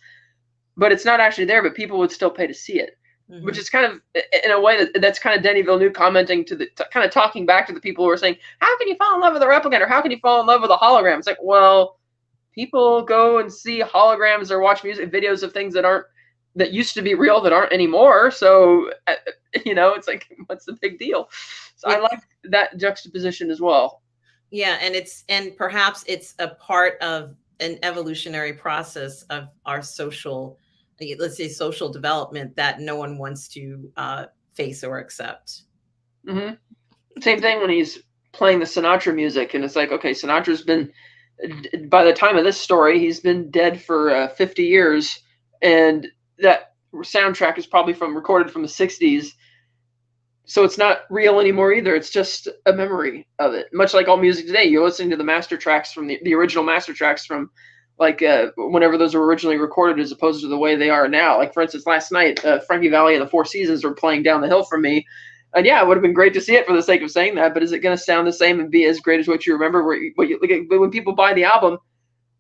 but it's not actually there, but people would still pay to see it. Mm-hmm. Which is kind of, in a way, that's kind of Denis Villeneuve commenting to kind of talking back to the people who are saying, how can you fall in love with a replicant, or how can you fall in love with a hologram? It's like, well, people go and see holograms or watch music videos of things that used to be real that aren't anymore. So, you know, it's like, what's the big deal? So I like that juxtaposition as well. Yeah, and perhaps it's a part of an evolutionary process of our social, let's say, social development that no one wants to face or accept. Mm-hmm. Same thing when he's playing the Sinatra music, and it's like, okay, Sinatra's been, by the time of this story, he's been dead for 50 years, and that soundtrack is probably recorded from the 60s. So it's not real anymore either. It's just a memory of it. Much like all music today, you're listening to the master tracks from the original master tracks from like whenever those were originally recorded, as opposed to the way they are now. Like, for instance, last night, Frankie Valli and the Four Seasons were playing Down the Hill from Me. And yeah, it would have been great to see it for the sake of saying that, but is it going to sound the same and be as great as what you remember? When people buy the album,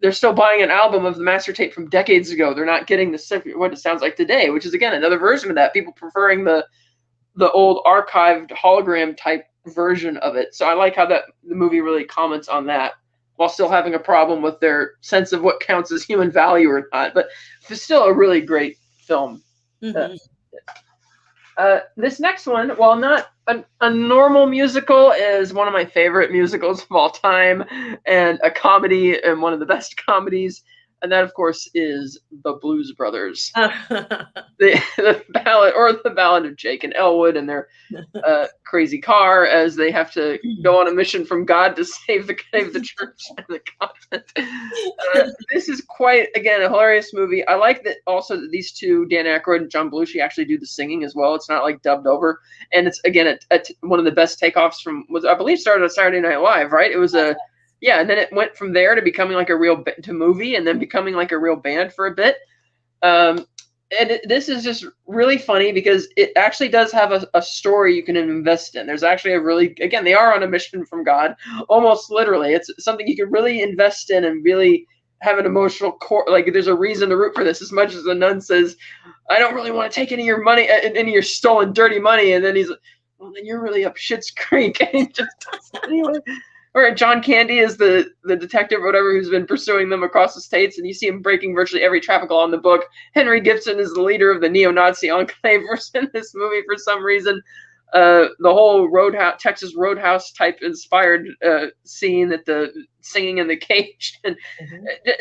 they're still buying an album of the master tape from decades ago. They're not getting what it sounds like today, which is, again, another version of that. People preferring the the old archived hologram type version of it. So I like how the movie really comments on that while still having a problem with their sense of what counts as human value or not. But it's still a really great film. Mm-hmm. This next one, while not a normal musical, is one of my favorite musicals of all time, and a comedy, and one of the best comedies. And that, of course, is The Blues Brothers. The ballad of Jake and Elwood and their crazy car as they have to go on a mission from God to save the church and the convent. This is quite, again, a hilarious movie. I like that also that these two, Dan Aykroyd and John Belushi, actually do the singing as well. It's not like dubbed over. And it's, again, one of the best takeoffs from, I believe, started on Saturday Night Live, right? It was and then it went from there to becoming like a real movie, and then becoming like a real band for a bit. This is just really funny because it actually does have a story you can invest in. There's actually again, they are on a mission from God, almost literally. It's something you can really invest in and really have an emotional core. Like, there's a reason to root for this, as much as the nun says, I don't really want to take any of your money, any of your stolen dirty money. And then he's like, well, then you're really up Schitt's Creek. And he just does it anyway. Or John Candy is the detective or whatever who's been pursuing them across the states, and you see him breaking virtually every traffic law in the book. Henry Gibson is the leader of the neo-Nazi enclave in this movie for some reason. The whole Texas Roadhouse type inspired scene at the singing in the cage, and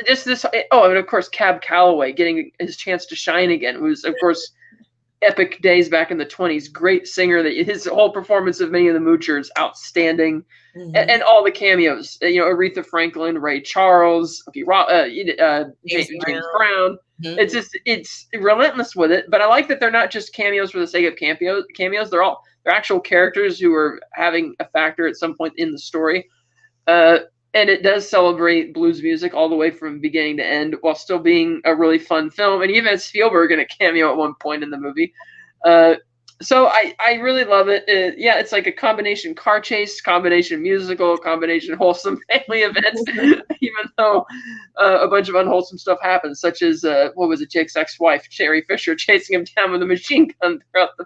just this. Oh, and of course Cab Calloway getting his chance to shine again, who's of course epic days back in the 20s. Great singer. That his whole performance of Minnie and the Moochers, outstanding. And all the cameos, Aretha Franklin, Ray Charles, James Brown. Mm-hmm. It's relentless with it. But I like that they're not just cameos for the sake of cameos. They're actual characters who are having a factor at some point in the story. And it does celebrate blues music all the way from beginning to end, while still being a really fun film. And even Spielberg in a cameo at one point in the movie. So I really love it. It's like a combination car chase, combination musical, combination wholesome family event, even though a bunch of unwholesome stuff happens, such as, Jake's ex-wife, Sherry Fisher, chasing him down with a machine gun throughout the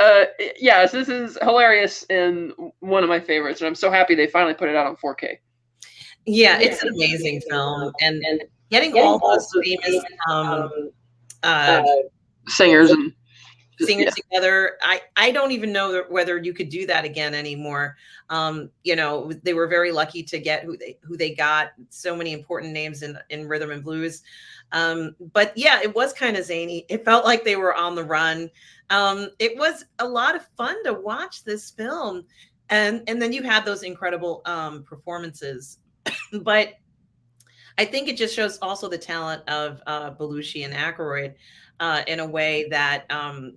so this is hilarious and one of my favorites, and I'm so happy they finally put it out on 4K. Yeah, it's an amazing film, and getting all those famous singers and together. I don't even know whether you could do that again anymore. They were very lucky to get who they got. So many important names in rhythm and blues. But yeah, it was kind of zany. It felt like they were on the run. It was a lot of fun to watch this film. And then you had those incredible performances. But I think it just shows also the talent of Belushi and Aykroyd. In a way that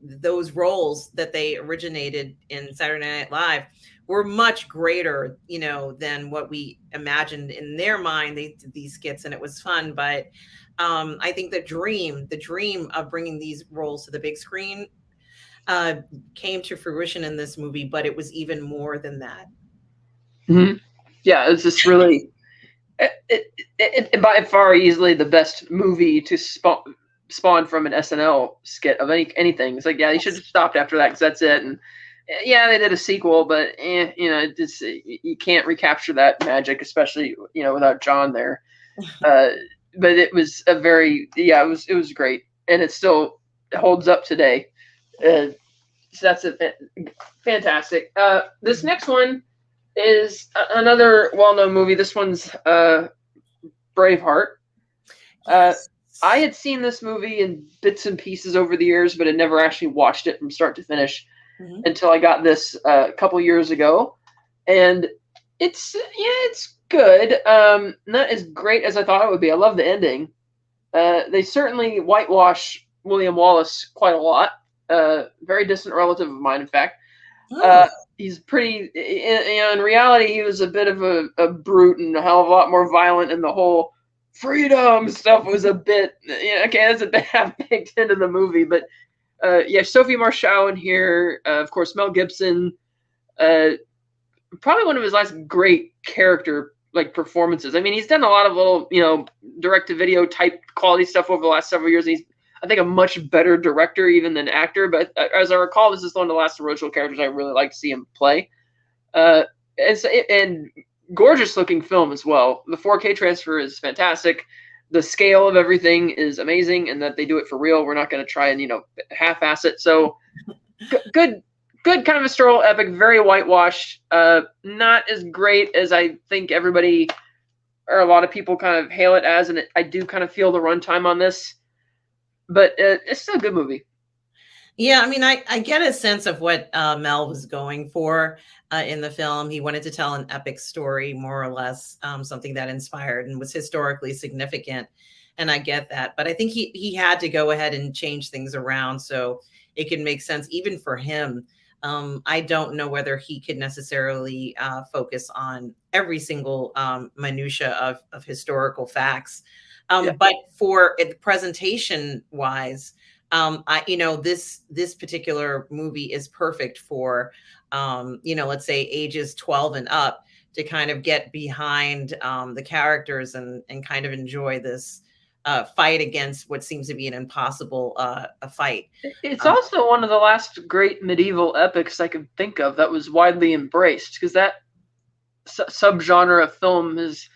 those roles that they originated in Saturday Night Live were much greater, than what we imagined in their mind. They did these skits and it was fun, but I think the dream of bringing these roles to the big screen came to fruition in this movie, but it was even more than that. Mm-hmm. Yeah, it's just really, it by far easily the best movie to spawned from an SNL skit of anything. It's like, yeah, you should have stopped after that because that's it. And yeah, they did a sequel, but you can't recapture that magic, especially without John there. But it was it was great, and it still holds up today. So that's fantastic. This next one is another well-known movie. This one's Braveheart. I had seen this movie in bits and pieces over the years, but had never actually watched it from start to finish until I got this a couple years ago. And it's good. Not as great as I thought it would be. I love the ending. They certainly whitewash William Wallace quite a lot. Very distant relative of mine, in fact. He's pretty, in reality, he was a bit of a brute and a hell of a lot more violent, and the whole freedom stuff was a bit, that's a bit half baked into the movie. But Sophie Marceau in here, of course, Mel Gibson, probably one of his last great character performances. I mean, he's done a lot of little, direct to video type quality stuff over the last several years. He's I think, a much better director even than actor. But as I recall, this is one of the last original characters I really like to see him play. Uh, and gorgeous looking film as well. The 4K transfer is fantastic. The scale of everything is amazing, and that they do it for real. We're not going to try and half-ass it. So good kind of historical epic, very whitewashed. Not as great as I think everybody or a lot of people kind of hail it as, and I do kind of feel the runtime on this, but it's still a good movie. Yeah, I mean, I get a sense of what Mel was going for in the film. He wanted to tell an epic story, more or less, something that inspired and was historically significant. And I get that. But I think he had to go ahead and change things around so it can make sense, even for him. I don't know whether he could necessarily focus on every single minutia of historical facts. But for presentation wise, this particular movie is perfect for, let's say ages 12 and up, to kind of get behind the characters and kind of enjoy this fight against what seems to be an impossible a fight. It's also one of the last great medieval epics I can think of that was widely embraced, because that subgenre of film has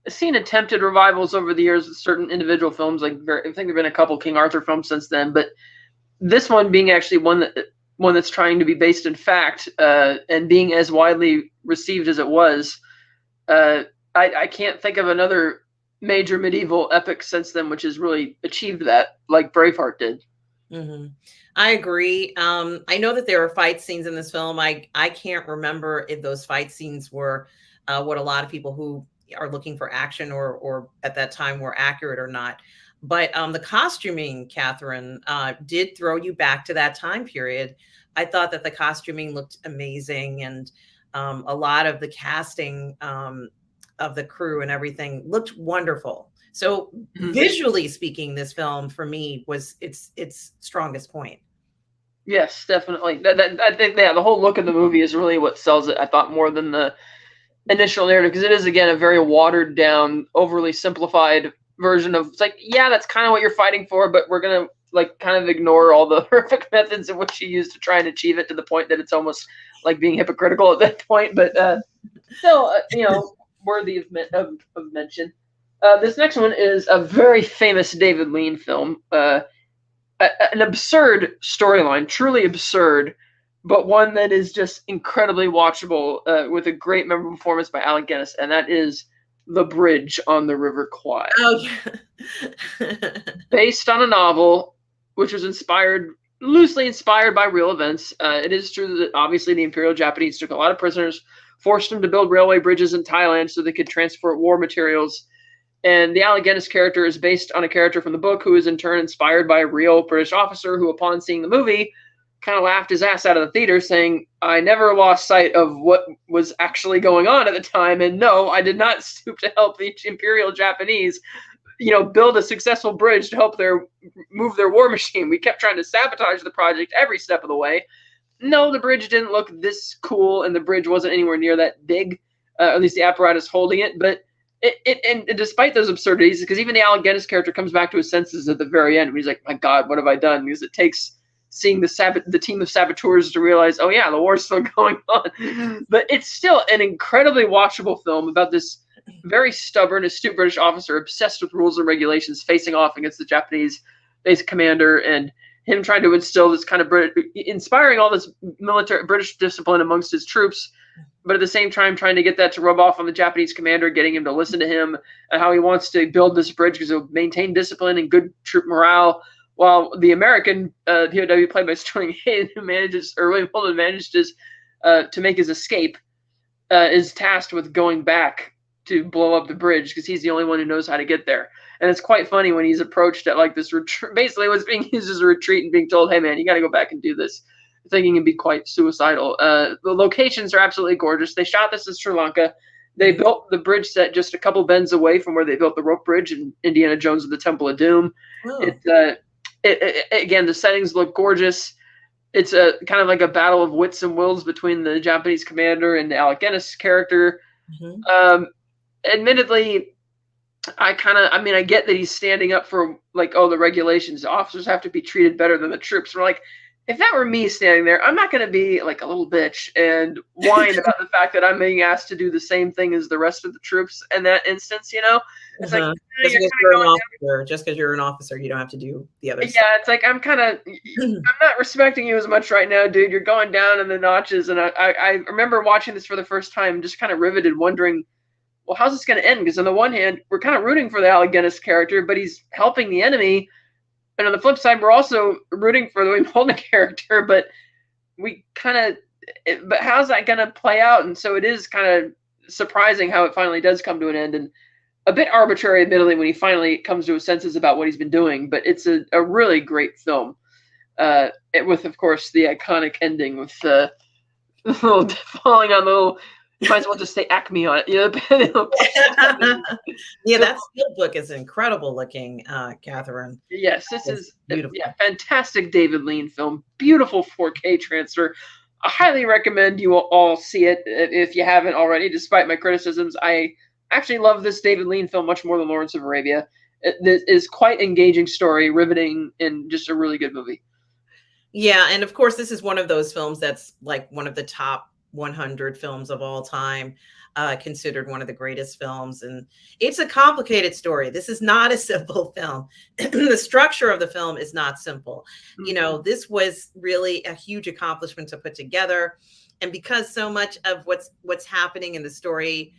seen attempted revivals over the years with certain individual films. I think there've been a couple King Arthur films since then, but this one being actually one that's trying to be based in fact, and being as widely received as it was, I can't think of another major medieval epic since then which has really achieved that like Braveheart did. Mm-hmm. I agree. I know that there are fight scenes in this film. I can't remember if those fight scenes were what a lot of people who are looking for action or at that time were accurate or not. But the costuming, Catherine, did throw you back to that time period. I thought that the costuming looked amazing, and a lot of the casting of the crew and everything looked wonderful. So visually speaking, this film for me was its strongest point. Yes, definitely. I think the whole look of the movie is really what sells it, I thought, more than the initial narrative, because it is, again, a very watered down, overly simplified version of, it's like, yeah, that's kind of what you're fighting for, but we're gonna like kind of ignore all the horrific methods in which you use to try and achieve it, to the point that it's almost like being hypocritical at that point. But still, worthy of mention. This next one is a very famous David Lean film. An absurd storyline, truly absurd, but one that is just incredibly watchable, with a great memorable performance by Alec Guinness, and that is The Bridge on the River Kwai. Oh, yeah. Based on a novel, which was loosely inspired by real events. It is true that obviously the Imperial Japanese took a lot of prisoners, forced them to build railway bridges in Thailand so they could transport war materials. And the Alec Guinness character is based on a character from the book who is in turn inspired by a real British officer who, upon seeing the movie, kind of laughed his ass out of the theater, saying, "I never lost sight of what was actually going on at the time, and no, I did not stoop to help the Imperial Japanese, build a successful bridge to help move their war machine. We kept trying to sabotage the project every step of the way. No, the bridge didn't look this cool, and the bridge wasn't anywhere near that big, at least the apparatus holding it, but and despite those absurdities, because even the Alec Guinness character comes back to his senses at the very end, when he's like, my God, what have I done?" Because it takes seeing the team of saboteurs to realize, oh yeah, the war's still going on. But it's still an incredibly watchable film about this very stubborn, astute British officer obsessed with rules and regulations, facing off against the Japanese base commander, and him trying to instill this kind of inspiring all this military British discipline amongst his troops, but at the same time trying to get that to rub off on the Japanese commander, getting him to listen to him, and how he wants to build this bridge because it'll maintain discipline and good troop morale, while the American POW, played by Sterling Hayden, William Holden, manages to make his escape, is tasked with going back to blow up the bridge because he's the only one who knows how to get there. And it's quite funny when he's approached at like this basically what's being used as a retreat, and being told, hey man, you got to go back and do this, thinking it'd be quite suicidal. The locations are absolutely gorgeous. They shot this in Sri Lanka. They built the bridge set just a couple bends away from where they built the rope bridge in Indiana Jones and the Temple of Doom. Oh. Again, the settings look gorgeous. It's a kind of like a battle of wits and wills between the Japanese commander and the Alec Guinness character. Mm-hmm. Admittedly, I mean, I get that he's standing up for, like, oh, the regulations. Officers have to be treated better than the troops. We're like, if that were me standing there, I'm not going to be like a little bitch and whine about the fact that I'm being asked to do the same thing as the rest of the troops in that instance. It's like, Just you're because kind you're of an going officer, just because you're an officer, you don't have to do the other down. stuff. Yeah, it's like I'm not respecting you as much right now, dude. You're going down in the notches, and I remember watching this for the first time, just kind of riveted, wondering, well, how's this going to end? Because on the one hand, we're kind of rooting for the Alec Guinness character, but he's helping the enemy. And on the flip side, we're also rooting for the William Holden character, but but how's that going to play out? And so it is kind of surprising how it finally does come to an end, and a bit arbitrary, admittedly, when he finally comes to his senses about what he's been doing. But it's a really great film, with, of course, the iconic ending with falling on the little. You might as well just say Acme on it. Yeah, that steel book is incredible looking, Catherine. Yes, this is beautiful. Yeah, fantastic David Lean film. Beautiful 4K transfer. I highly recommend you all see it if you haven't already. Despite my criticisms, I actually love this David Lean film much more than Lawrence of Arabia. It is quite engaging story, riveting, and just a really good movie. Yeah, and of course, this is one of those films that's like one of the top 100 films of all time, considered one of the greatest films. And it's a complicated story. This is not a simple film. The structure of the film is not simple. This was really a huge accomplishment to put together. And because so much of what's happening in the story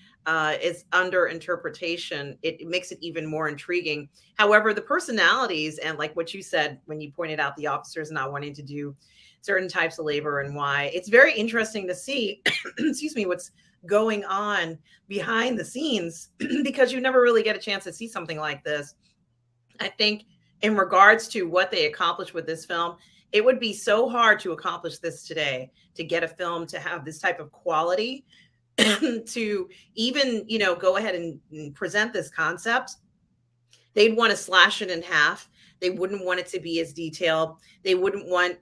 is under interpretation, it makes it even more intriguing. However, the personalities and, like what you said when you pointed out the officers not wanting to do certain types of labor and why, it's very interesting to see, excuse me, what's going on behind the scenes, because you never really get a chance to see something like this. I think in regards to what they accomplished with this film, it would be so hard to accomplish this today, to get a film to have this type of quality, to even, go ahead and present this concept. They'd want to slash it in half. They wouldn't want it to be as detailed. They wouldn't want,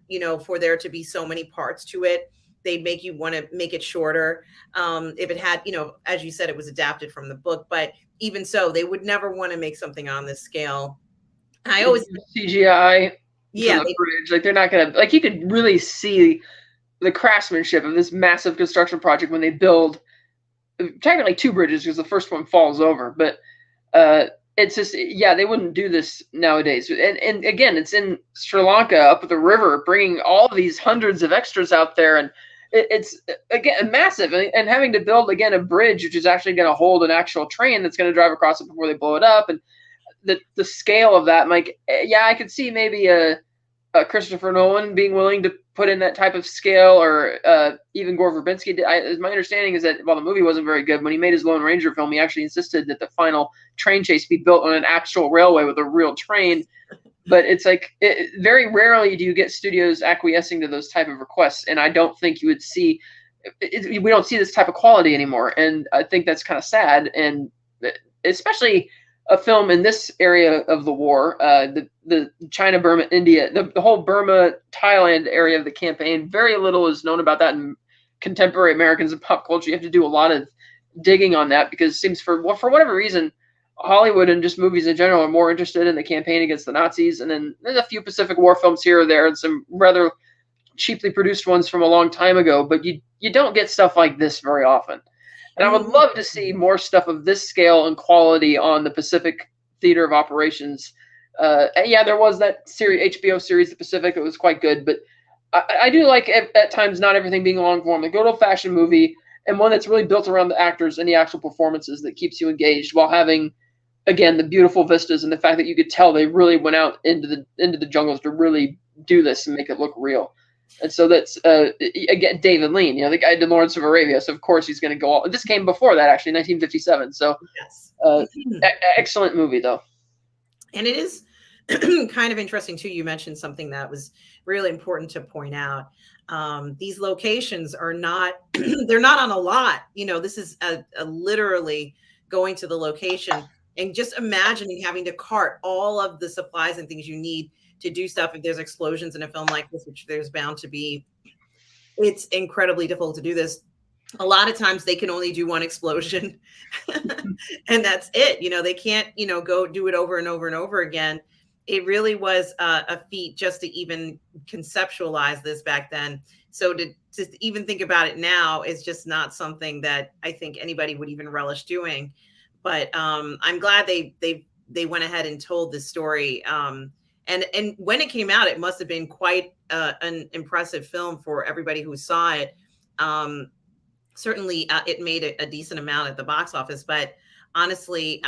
for there to be so many parts to it. They'd make you want to make it shorter. If it had, as you said, it was adapted from the book, but even so, they would never want to make something on this scale. I always CGI. Yeah, the bridge. Like, they're not gonna, like, you could really see the craftsmanship of this massive construction project when they build technically two bridges, because the first one falls over. But it's just, yeah, they wouldn't do this nowadays. And again, it's in Sri Lanka, up at the river, bringing all these hundreds of extras out there, and it's again massive. And having to build again a bridge which is actually going to hold an actual train that's going to drive across it before they blow it up, and the scale of that, like, yeah, I could see maybe a Christopher Nolan being willing to put in that type of scale, or even Gore Verbinski. My understanding is that while the movie wasn't very good, when he made his Lone Ranger film, he actually insisted that the final train chase be built on an actual railway with a real train. But it's like, very rarely do you get studios acquiescing to those type of requests, and I don't think you would see. We don't see this type of quality anymore, and I think that's kind of sad, and especially a film in this area of the war, the China, Burma, India, the whole Burma, Thailand area of the campaign. Very little is known about that in contemporary Americans and pop culture. You have to do a lot of digging on that, because it seems for whatever reason, Hollywood and just movies in general are more interested in the campaign against the Nazis. And then there's a few Pacific War films here or there, and some rather cheaply produced ones from a long time ago, but you don't get stuff like this very often. And I would love to see more stuff of this scale and quality on the Pacific Theater of Operations. Yeah, there was that HBO series, The Pacific. It was quite good, but I do like at times not everything being long form. A good old fashioned movie, and one that's really built around the actors and the actual performances, that keeps you engaged while having, again, the beautiful vistas and the fact that you could tell they really went out into the jungles to really do this and make it look real. And so that's, again, David Lean, the guy did Lawrence of Arabia, so of course he's going to go all. This came before that, actually, 1957. So, yes. Excellent movie, though. And it is kind of interesting too. You mentioned something that was really important to point out. These locations are not, they're not on a lot. This is a literally going to the location, and just imagining having to cart all of the supplies and things you need to do stuff. If there's explosions in a film like this, which there's bound to be, it's incredibly difficult to do this. a lot of times they can only do one explosion and that's it. They can't, go do it over and over and over again. It really was a feat just to even conceptualize this back then. So to even think about it now is just not something that I think anybody would even relish doing. But I'm glad they went ahead and told this story. And when it came out, it must have been quite an impressive film for everybody who saw it. Certainly, it made a decent amount at the box office, but honestly,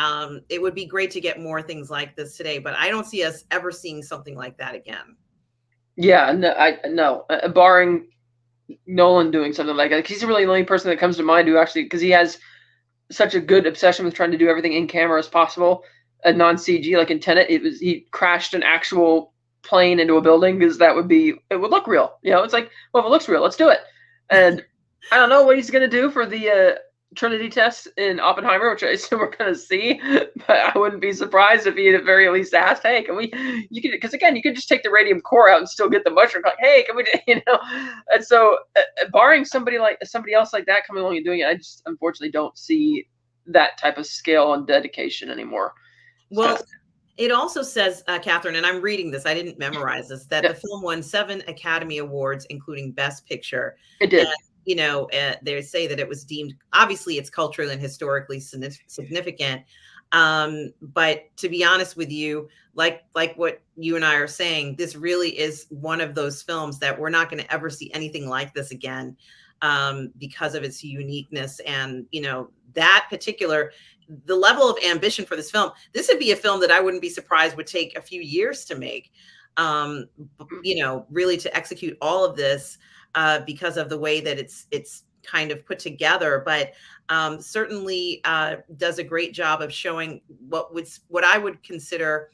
it would be great to get more things like this today. But I don't see us ever seeing something like that again. Yeah, no, barring Nolan doing something like that. He's really the only person that comes to mind who actually, because he has such a good obsession with trying to do everything in camera as possible, a non-CG, like in Tenet. He crashed an actual plane into a building because it would look real. It's like, well, if it looks real, let's do it. And I don't know what he's going to do for the Trinity test in Oppenheimer, which I assume we're going to see, but I wouldn't be surprised if he at the very least asked, hey, because again, you could just take the radium core out and still get the mushroom, like, hey, can we, and so barring somebody else like that coming along and doing it, I just unfortunately don't see that type of scale and dedication anymore. Well, it also says, Catherine, and I'm reading this, I didn't memorize this, that the film won 7 Academy Awards, including Best Picture. It did. They say that it was deemed, obviously it's culturally and historically significant. But to be honest with you, like what you and I are saying, this really is one of those films that we're not going to ever see anything like this again, because of its uniqueness. And, that particular, the level of ambition for this film, this would be a film that I wouldn't be surprised would take a few years to make, really to execute all of this. Because of the way that it's kind of put together, but certainly does a great job of showing what I would consider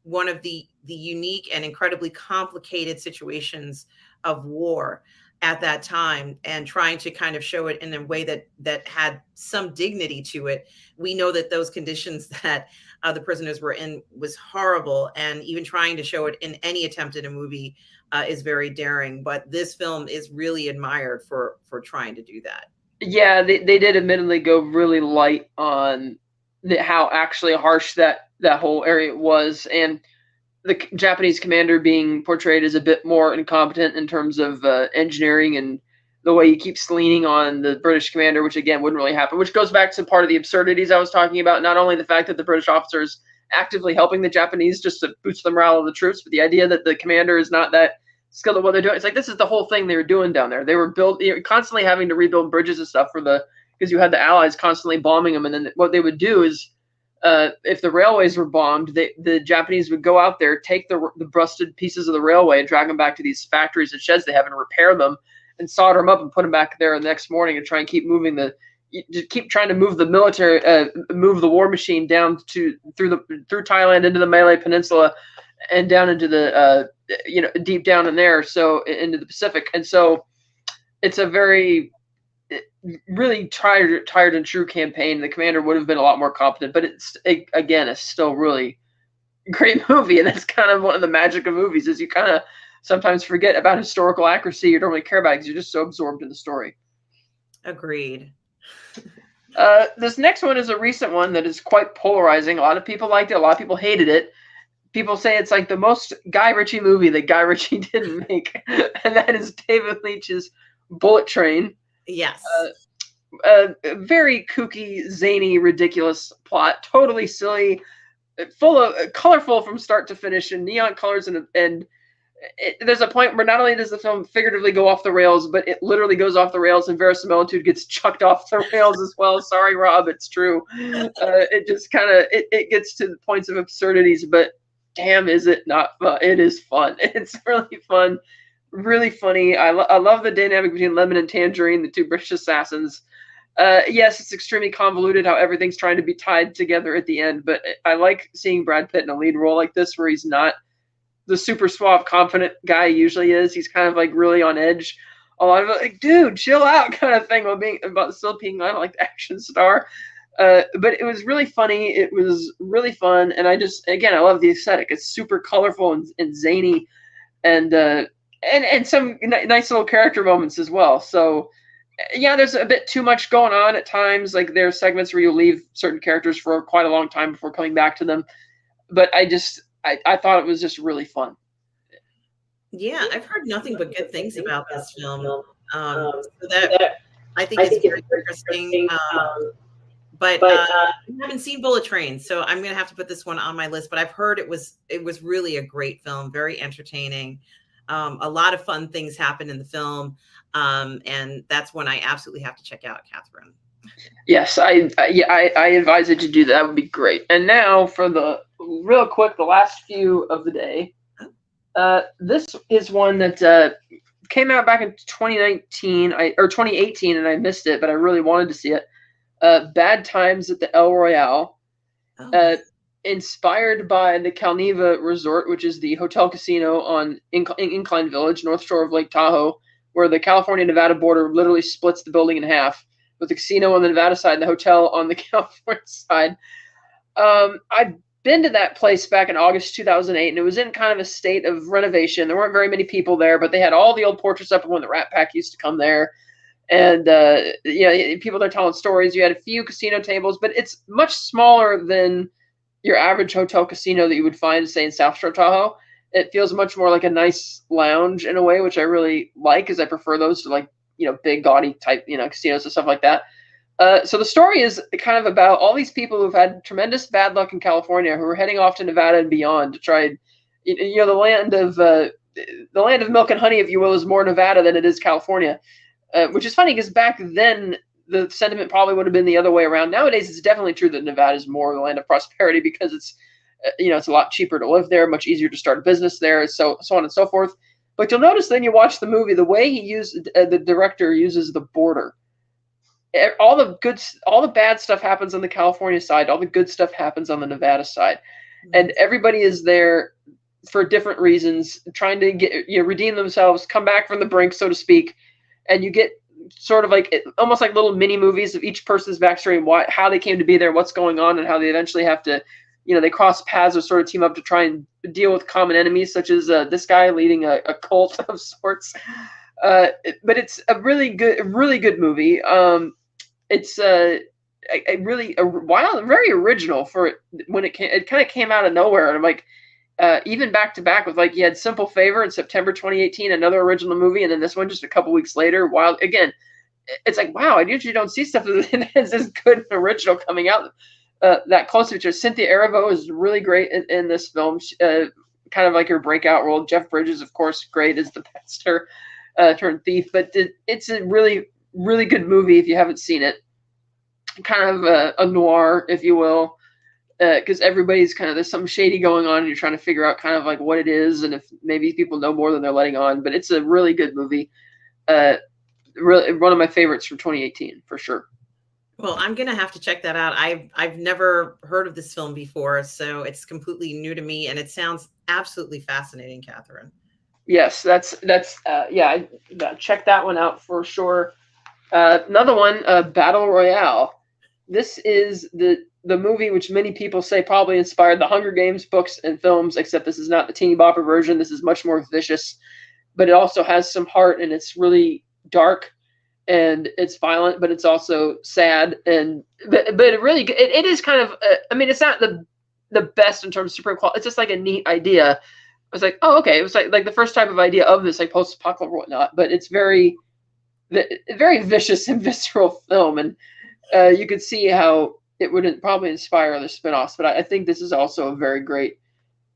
one of the unique and incredibly complicated situations of war at that time, and trying to kind of show it in a way that had some dignity to it. We know that those conditions that the prisoners were in was horrible, and even trying to show it in any attempt in a movie is very daring. But this film is really admired for trying to do that. Yeah, they did admittedly go really light on how actually harsh that whole area was, and the Japanese commander being portrayed as a bit more incompetent in terms of engineering, and the way he keeps leaning on the British commander, which again wouldn't really happen, which goes back to part of the absurdities I was talking about. Not only the fact that the British officers actively helping the Japanese just to boost the morale of the troops, but the idea that the commander is not that skilled at what they're doing. It's like, this is the whole thing they were doing down there. They were constantly having to rebuild bridges and stuff because you had the Allies constantly bombing them. And then what they would do is, if the railways were bombed, the Japanese would go out there, take the rusted pieces of the railway and drag them back to these factories and sheds they have and repair them and solder them up and put them back there the next morning, and try and keep moving keep trying to move the military, move the war machine down through Thailand into the Malay Peninsula and down into the deep down in there, so into the Pacific. And so it's a very really tired and true campaign. The commander would have been a lot more competent, but it's still really great movie. And that's kind of one of the magic of movies, is you kind of sometimes forget about historical accuracy. You don't really care about it because you're just so absorbed in the story. Agreed. This next one is a recent one that is quite polarizing. A lot of people liked it, a lot of people hated it. People say it's like the most Guy Ritchie movie that Guy Ritchie didn't make, and that is David Leitch's Bullet Train. Yes. Very kooky, zany, ridiculous plot, totally silly, full of colorful from start to finish, and neon colors, and there's a point where not only does the film figuratively go off the rails, but it literally goes off the rails, and verisimilitude gets chucked off the rails as well. Sorry, Rob, it's true. It just kind of it gets to the points of absurdities, but damn, is it not fun? It is fun. It's really fun, really funny. I love the dynamic between Lemon and Tangerine, the two British assassins. Yes, it's extremely convoluted how everything's trying to be tied together at the end, but I like seeing Brad Pitt in a lead role like this, where he's not the super suave, confident guy he usually is. He's kind of like really on edge. A lot of it, like, dude, chill out kind of thing, about still being on like the action star. But it was really funny. It was really fun, and I love the aesthetic. It's super colorful and zany, and some nice little character moments as well. So Yeah, there's a bit too much going on at times. Like there are segments where you leave certain characters for quite a long time before coming back to them. But I thought it was just really fun. Yeah, I've heard nothing but good things about this film. So So that that I think I it's think it's very very interesting. interesting. But But I haven't seen Bullet Train, so I'm gonna have to put this one on my list. But I've heard it was really a great film, very entertaining. A lot of fun things happen in the film, and that's one I absolutely have to check out, Catherine. yes, I advise that you do that. That would be great. And now for the real quick, the last few of the day. This is one that came out back in 2019 or 2018, and I missed it, but I really wanted to see it. Bad Times at the El Royale, Oh, inspired by the Calneva Resort, which is the hotel casino on Incline Village, North Shore of Lake Tahoe, where the California-Nevada border literally splits the building in half, with the casino on the Nevada side and the hotel on the California side. I'd been to that place back in August 2008, and it was in kind of a state of renovation. There weren't very many people there, but they had all the old portraits up of when the Rat Pack used to come there. And people there telling stories. You had a few casino tables, but it's much smaller than your average hotel casino that you would find, say, in South Shore Tahoe. It feels much more like a nice lounge in a way, which I really like, because I prefer those to like big gaudy type casinos and stuff like that. So the story is kind of about all these people who've had tremendous bad luck in California, who are heading off to Nevada and beyond to try, the land of milk and honey, if you will, is more Nevada than it is California, which is funny because back then the sentiment probably would have been the other way around. Nowadays, it's definitely true that Nevada is more the land of prosperity because it's a lot cheaper to live there, much easier to start a business there, so on and so forth. But you'll notice then you watch the movie, the way the director uses the border. All the bad stuff happens on the California side. All the good stuff happens on the Nevada side, and everybody is there for different reasons, trying to get redeem themselves, come back from the brink, so to speak. And you get sort of like almost like little mini movies of each person's backstory and how they came to be there, what's going on, and how they eventually have to, they cross paths or sort of team up to try and deal with common enemies, such as this guy leading a cult of sorts. But it's a really good movie. It's very original for when it came. It kind of came out of nowhere, and I'm like, even back to back with like you had Simple Favor in September 2018, another original movie, and then this one just a couple weeks later. While again, it's like wow, I usually don't see stuff that's as good and original coming out that close to each other. Cynthia Erivo is really great in this film, kind of like her breakout role. Jeff Bridges, of course, great as the pastor turned thief, but it's a really good movie if you haven't seen it. Kind of a noir, if you will, because everybody's there's something shady going on, and you're trying to figure out kind of like what it is, and if maybe people know more than they're letting on. But it's a really good movie. Really one of my favorites from 2018 for sure. Well, I'm gonna have to check that out. I've never heard of this film before, so it's completely new to me, and it sounds absolutely fascinating, Catherine. Yes, that's yeah. Check that one out for sure. Another one, Battle Royale. This is the movie which many people say probably inspired the Hunger Games books and films, except this is not the teeny bopper version. This is much more vicious, but it also has some heart, and it's really dark, and it's violent, but it's also sad. And but it is kind of I mean, it's not the best in terms of super quality. It's just like a neat idea. I was like, oh, okay. It was like the first type of idea of this, like post-apocalyptic or whatnot, but it's very vicious and visceral film, and you could see how it would probably inspire other spin-offs. But I think this is also a very great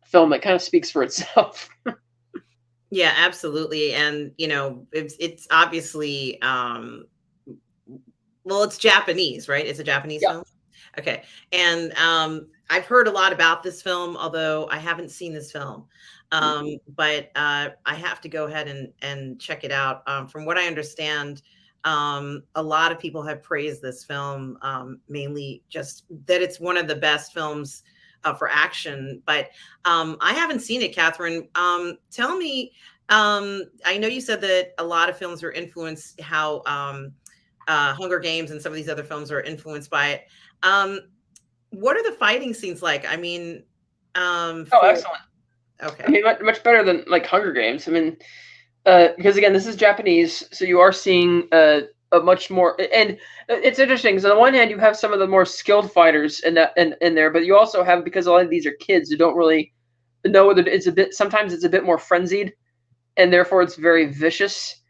film that kind of speaks for itself. Yeah, absolutely. And it's obviously well, it's Japanese, right? It's a Japanese Yeah. film. Okay. And I've heard a lot about this film, although I haven't seen this film. But I have to go ahead and check it out. From what I understand, a lot of people have praised this film, mainly just that it's one of the best films for action. But I haven't seen it, Catherine. Tell me, I know you said that a lot of films are influenced, how Hunger Games and some of these other films are influenced by it. What are the fighting scenes like? I mean, Oh, for excellent. okay. I mean, much better than like Hunger Games. I mean, because again, this is Japanese, so you are seeing a much more, and it's interesting because on the one hand you have some of the more skilled fighters in there, but you also have, because a lot of these are kids who don't really know whether it's a bit, sometimes it's a bit more frenzied, and therefore it's very vicious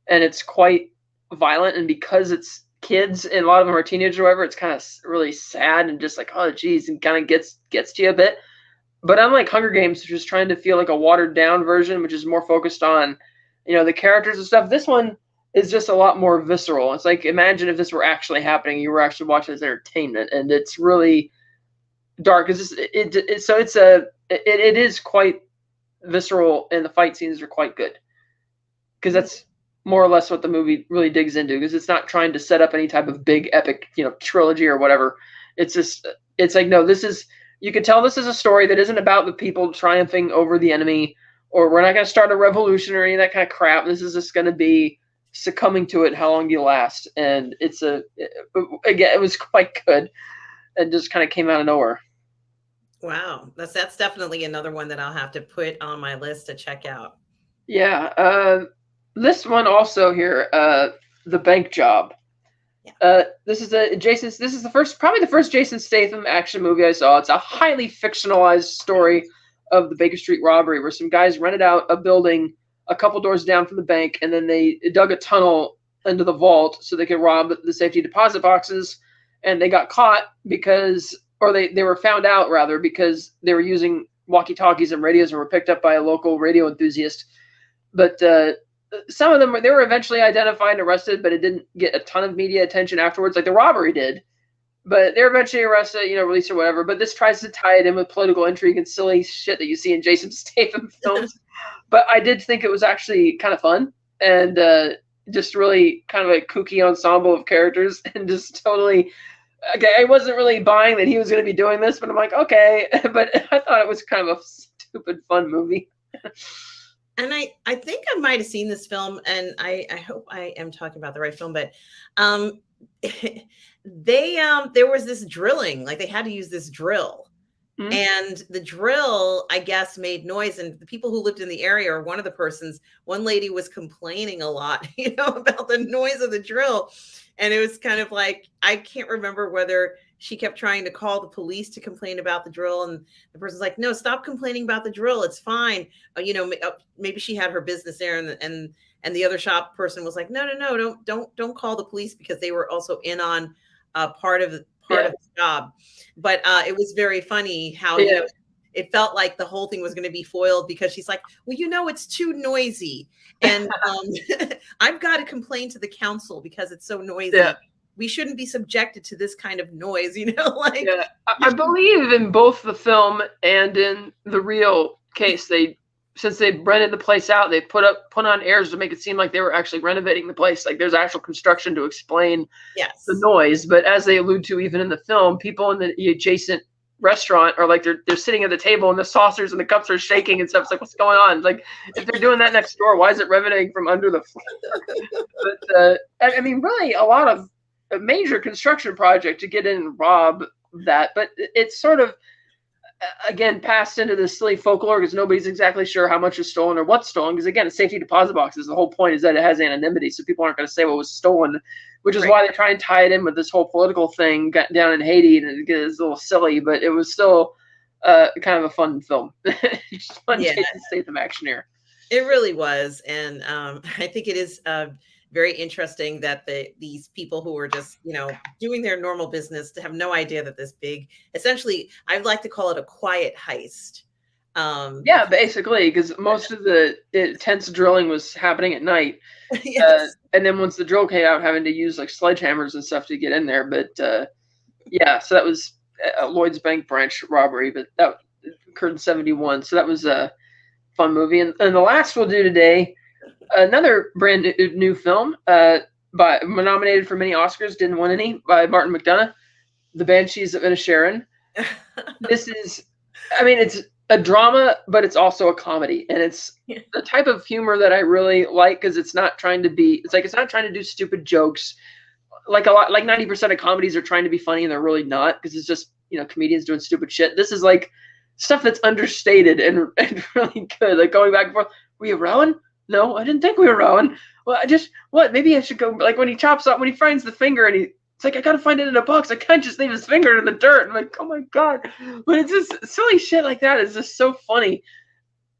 and it's quite violent, and because it's kids and a lot of them are teenagers or whatever, it's kind of really sad and just like, oh geez, and kind of gets to you a bit. But unlike Hunger Games, which is trying to feel like a watered down version, which is more focused on, the characters and stuff, this one is just a lot more visceral. It's like, imagine if this were actually happening, you were actually watching as entertainment, and it's really dark. It is quite visceral, and the fight scenes are quite good, because that's more or less what the movie really digs into, because it's not trying to set up any type of big epic, trilogy or whatever. It's just, it's like, no, this is, you can tell this is a story that isn't about the people triumphing over the enemy, or we're not going to start a revolution or any of that kind of crap. This is just going to be succumbing to it, how long do you last? And again, it was quite good, and just kind of came out of nowhere. Wow, that's definitely another one that I'll have to put on my list to check out. Yeah, this one also here, The Bank Job. Yeah. This is probably the first Jason Statham action movie I saw. It's a highly fictionalized story of the Baker Street robbery, where some guys rented out a building a couple doors down from the bank, and then they dug a tunnel into the vault so they could rob the safety deposit boxes. And they got caught they were found out rather, because they were using walkie-talkies and radios and were picked up by a local radio enthusiast. But some of them, they were eventually identified and arrested, but it didn't get a ton of media attention afterwards, like the robbery did. But they were eventually arrested, released or whatever. But this tries to tie it in with political intrigue and silly shit that you see in Jason Statham films. But I did think it was actually kind of fun, and just really kind of a kooky ensemble of characters, and just totally, okay, I wasn't really buying that he was going to be doing this, but I'm like, okay. But I thought it was kind of a stupid, fun movie. And I think I might have seen this film, and I hope I am talking about the right film, but there was this drilling, like they had to use this drill. Mm-hmm. And the drill, I guess, made noise, and the people who lived in the area, or one lady was complaining a lot, about the noise of the drill. And it was kind of like, I can't remember whether she kept trying to call the police to complain about the drill, and the person's like, no, stop complaining about the drill, it's fine. Maybe she had her business there, and the other shop person was like, no, don't call the police, because they were also in on part of the job. But it was very funny how it felt like the whole thing was going to be foiled, because she's like, well, it's too noisy, and I've got to complain to the council because it's so noisy. Yeah. We shouldn't be subjected to this kind of noise, I believe in both the film and in the real case, since they rented the place out, they put on airs to make it seem like they were actually renovating the place. Like there's actual construction to explain the noise. But as they allude to even in the film, people in the adjacent restaurant are like, they're sitting at the table and the saucers and the cups are shaking and stuff. It's like, what's going on? Like, if they're doing that next door, why is it resonating from under the floor? But I mean, really a lot of a major construction project to get in and rob that. But it's sort of, again, passed into this silly folklore, because nobody's exactly sure how much is stolen or what's stolen. Because again, safety deposit boxes, the whole point is that it has anonymity, so people aren't going to say what was stolen, which is why they try and tie it in with this whole political thing down in Haiti, and it gets a little silly, but it was still kind of a fun film. Just fun Jason Statham action here. It really was, and I think it is very interesting that these people who were just, doing their normal business, to have no idea that this big, essentially, I'd like to call it a quiet heist. Basically, because most of the intense drilling was happening at night. Yes. And then once the drill came out, having to use like sledgehammers and stuff to get in there. But so that was Lloyd's Bank branch robbery, but that occurred in 1971. So that was a fun movie. And the last we'll do today, another brand new film, nominated for many Oscars, didn't win any, by Martin McDonagh, The Banshees of Inisherin. This is, it's a drama, but it's also a comedy, and it's the type of humor that I really like, because it's not trying to do stupid jokes. Like 90% of comedies are trying to be funny, and they're really not, because it's just, comedians doing stupid shit. This is like stuff that's understated and really good. Like going back and forth. Were you rowing? No, I didn't think we were rowing. well, maybe I should go, like, when he finds the finger and it's like, I gotta find it in a box. I can't just leave his finger in the dirt. I'm like, oh my God. But it's just silly shit like that is just so funny.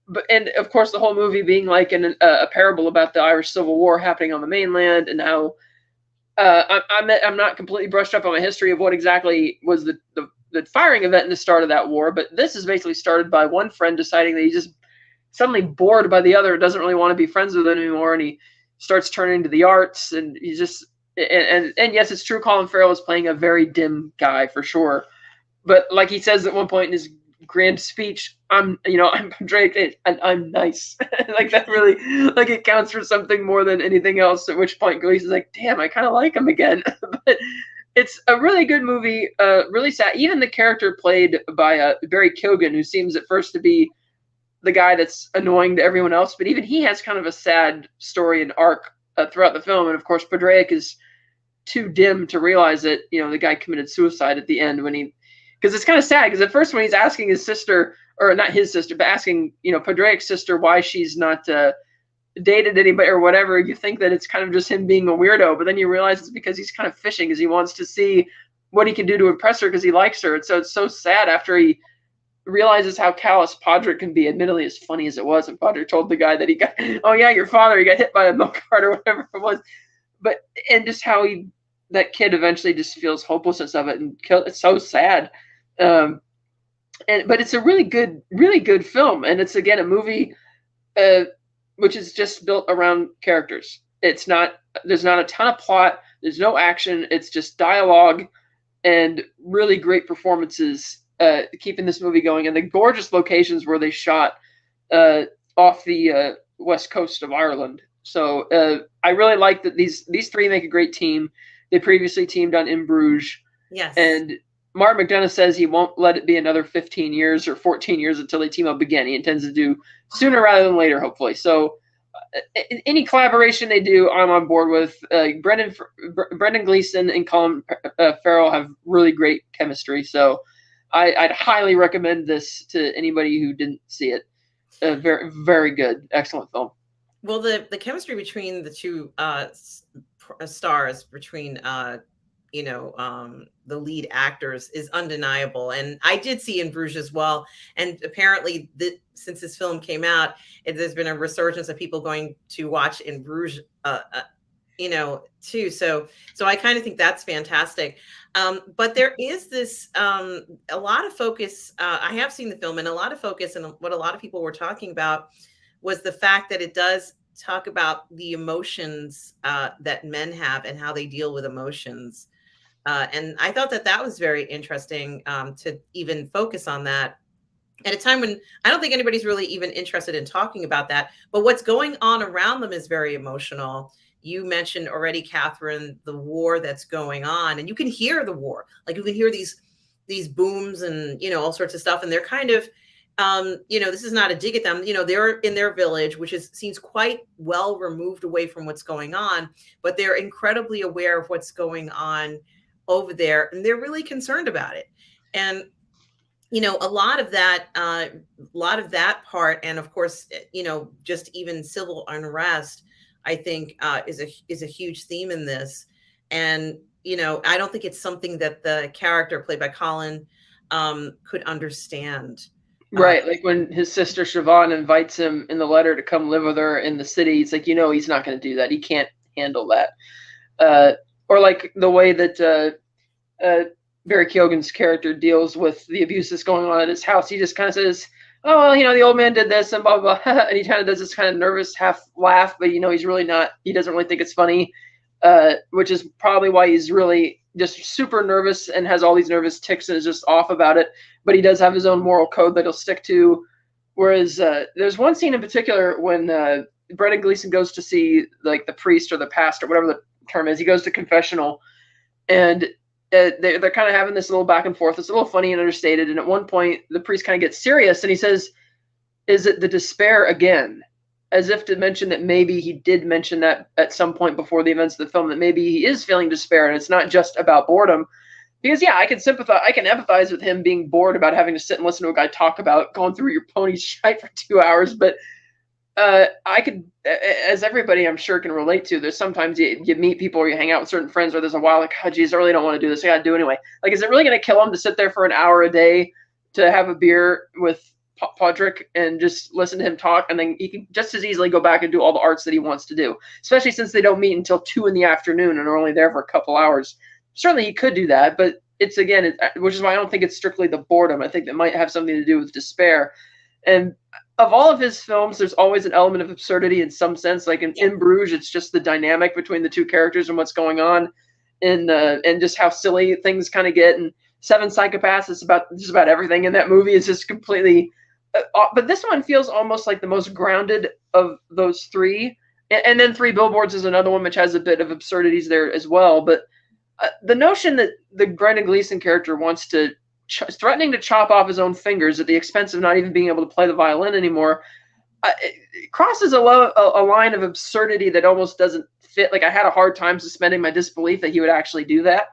But, and of course, the whole movie being like a parable about the Irish Civil War happening on the mainland, and how I'm not completely brushed up on my history of what exactly was the firing event in the start of that war, but this is basically started by one friend deciding that he's just suddenly bored by the other, doesn't really want to be friends with him anymore, and he starts turning to the arts, and he's just and yes, it's true, Colin Farrell is playing a very dim guy for sure, but like he says at one point in his grand speech, I'm Drake and I'm nice. Like, that really, like, it counts for something more than anything else, at which point Gleeson's like, damn, I kind of like him again. But it's a really good movie, really sad. Even the character played by Barry Keoghan, who seems at first to be the guy that's annoying to everyone else, but even he has kind of a sad story and arc throughout the film. And of course, Padraic is too dim to realize that, the guy committed suicide at the end, because it's kind of sad, because at first when he's asking his sister, or not his sister, but asking, Padraic's sister why she's not dated anybody or whatever, you think that it's kind of just him being a weirdo, but then you realize it's because he's kind of fishing, because he wants to see what he can do to impress her, because he likes her. And so it's so sad after he realizes how callous Podrick can be, admittedly, as funny as it was. And Podrick told the guy that he got, oh yeah, your father, he got hit by a milk cart or whatever it was. But, and just how that kid eventually just feels hopelessness of it and it's so sad. But it's a really good film. And it's, again, a movie, which is just built around characters. There's not a ton of plot. There's no action. It's just dialogue and really great performances, keeping this movie going, and the gorgeous locations where they shot off the west coast of Ireland. So I really like that these three make a great team. They previously teamed on In Bruges. Yes. And Mark McDonagh says he won't let it be another 15 years or 14 years until they team up again. He intends to do sooner rather than later, hopefully. So any collaboration they do, I'm on board with. Brendan Gleeson and Colin Farrell have really great chemistry. So I'd highly recommend this to anybody who didn't see it. Very, very good. Excellent film. Well, the chemistry between the two stars, between the lead actors, is undeniable. And I did see In Bruges as well. And apparently, since this film came out, there's been a resurgence of people going to watch In Bruges, too. So I kind of think that's fantastic. But there is this a lot of focus. I have seen the film, and a lot of focus, and what a lot of people were talking about was the fact that it does talk about the emotions that men have and how they deal with emotions. And I thought that was very interesting to even focus on that at a time when I don't think anybody's really even interested in talking about that. But what's going on around them is very emotional. You mentioned already, Catherine, the war that's going on, and you can hear the war. Like, you can hear these booms and, all sorts of stuff. And they're kind of, this is not a dig at them. They're in their village, which seems quite well removed away from what's going on, but they're incredibly aware of what's going on over there, and they're really concerned about it. And a lot of that part, and of course, just even civil unrest, I think is a huge theme in this. And I don't think it's something that the character played by Colin could understand. Right, like when his sister Siobhan invites him in the letter to come live with her in the city, it's like, he's not going to do that. He can't handle that. Or like the way that Barry Keoghan's character deals with the abuse that's going on at his house. He just kind of says, oh, well, the old man did this and blah, blah, blah. And he kind of does this kind of nervous half laugh, but, he's really not, he doesn't really think it's funny, which is probably why he's really just super nervous and has all these nervous tics and is just off about it. But he does have his own moral code that he'll stick to. Whereas there's one scene in particular when Brendan Gleeson goes to see like the priest or the pastor, whatever the term is. He goes to confessional, and they're kind of having this little back and forth. It's a little funny and understated. And at one point, the priest kind of gets serious, and he says, "Is it the despair again?" As if to mention that maybe he did mention that at some point before the events of the film, that maybe he is feeling despair, and it's not just about boredom. Because yeah, I can sympathize, I can empathize with him being bored about having to sit and listen to a guy talk about going through your pony's shite for 2 hours. But I could, as everybody I'm sure can relate to, there's sometimes you meet people or you hang out with certain friends where there's a while like, oh, geez, I really don't want to do this. I got to do it anyway. Like, is it really going to kill him to sit there for an hour a day to have a beer with Podrick and just listen to him talk? And then he can just as easily go back and do all the arts that he wants to do, especially since they don't meet until 2 in the afternoon and are only there for a couple hours. Certainly he could do that, but it's again, which is why I don't think it's strictly the boredom. I think that might have something to do with despair. And of all of his films, there's always an element of absurdity in some sense. Like in Bruges, it's just the dynamic between the two characters and what's going on, and just how silly things kind of get. And Seven Psychopaths is about just about everything in that movie. Is just completely. But this one feels almost like the most grounded of those three. And then Three Billboards is another one which has a bit of absurdities there as well. But the notion that the Brendan Gleeson character wants to threatening to chop off his own fingers at the expense of not even being able to play the violin anymore, it crosses a line of absurdity that almost doesn't fit. Like, I had a hard time suspending my disbelief that he would actually do that,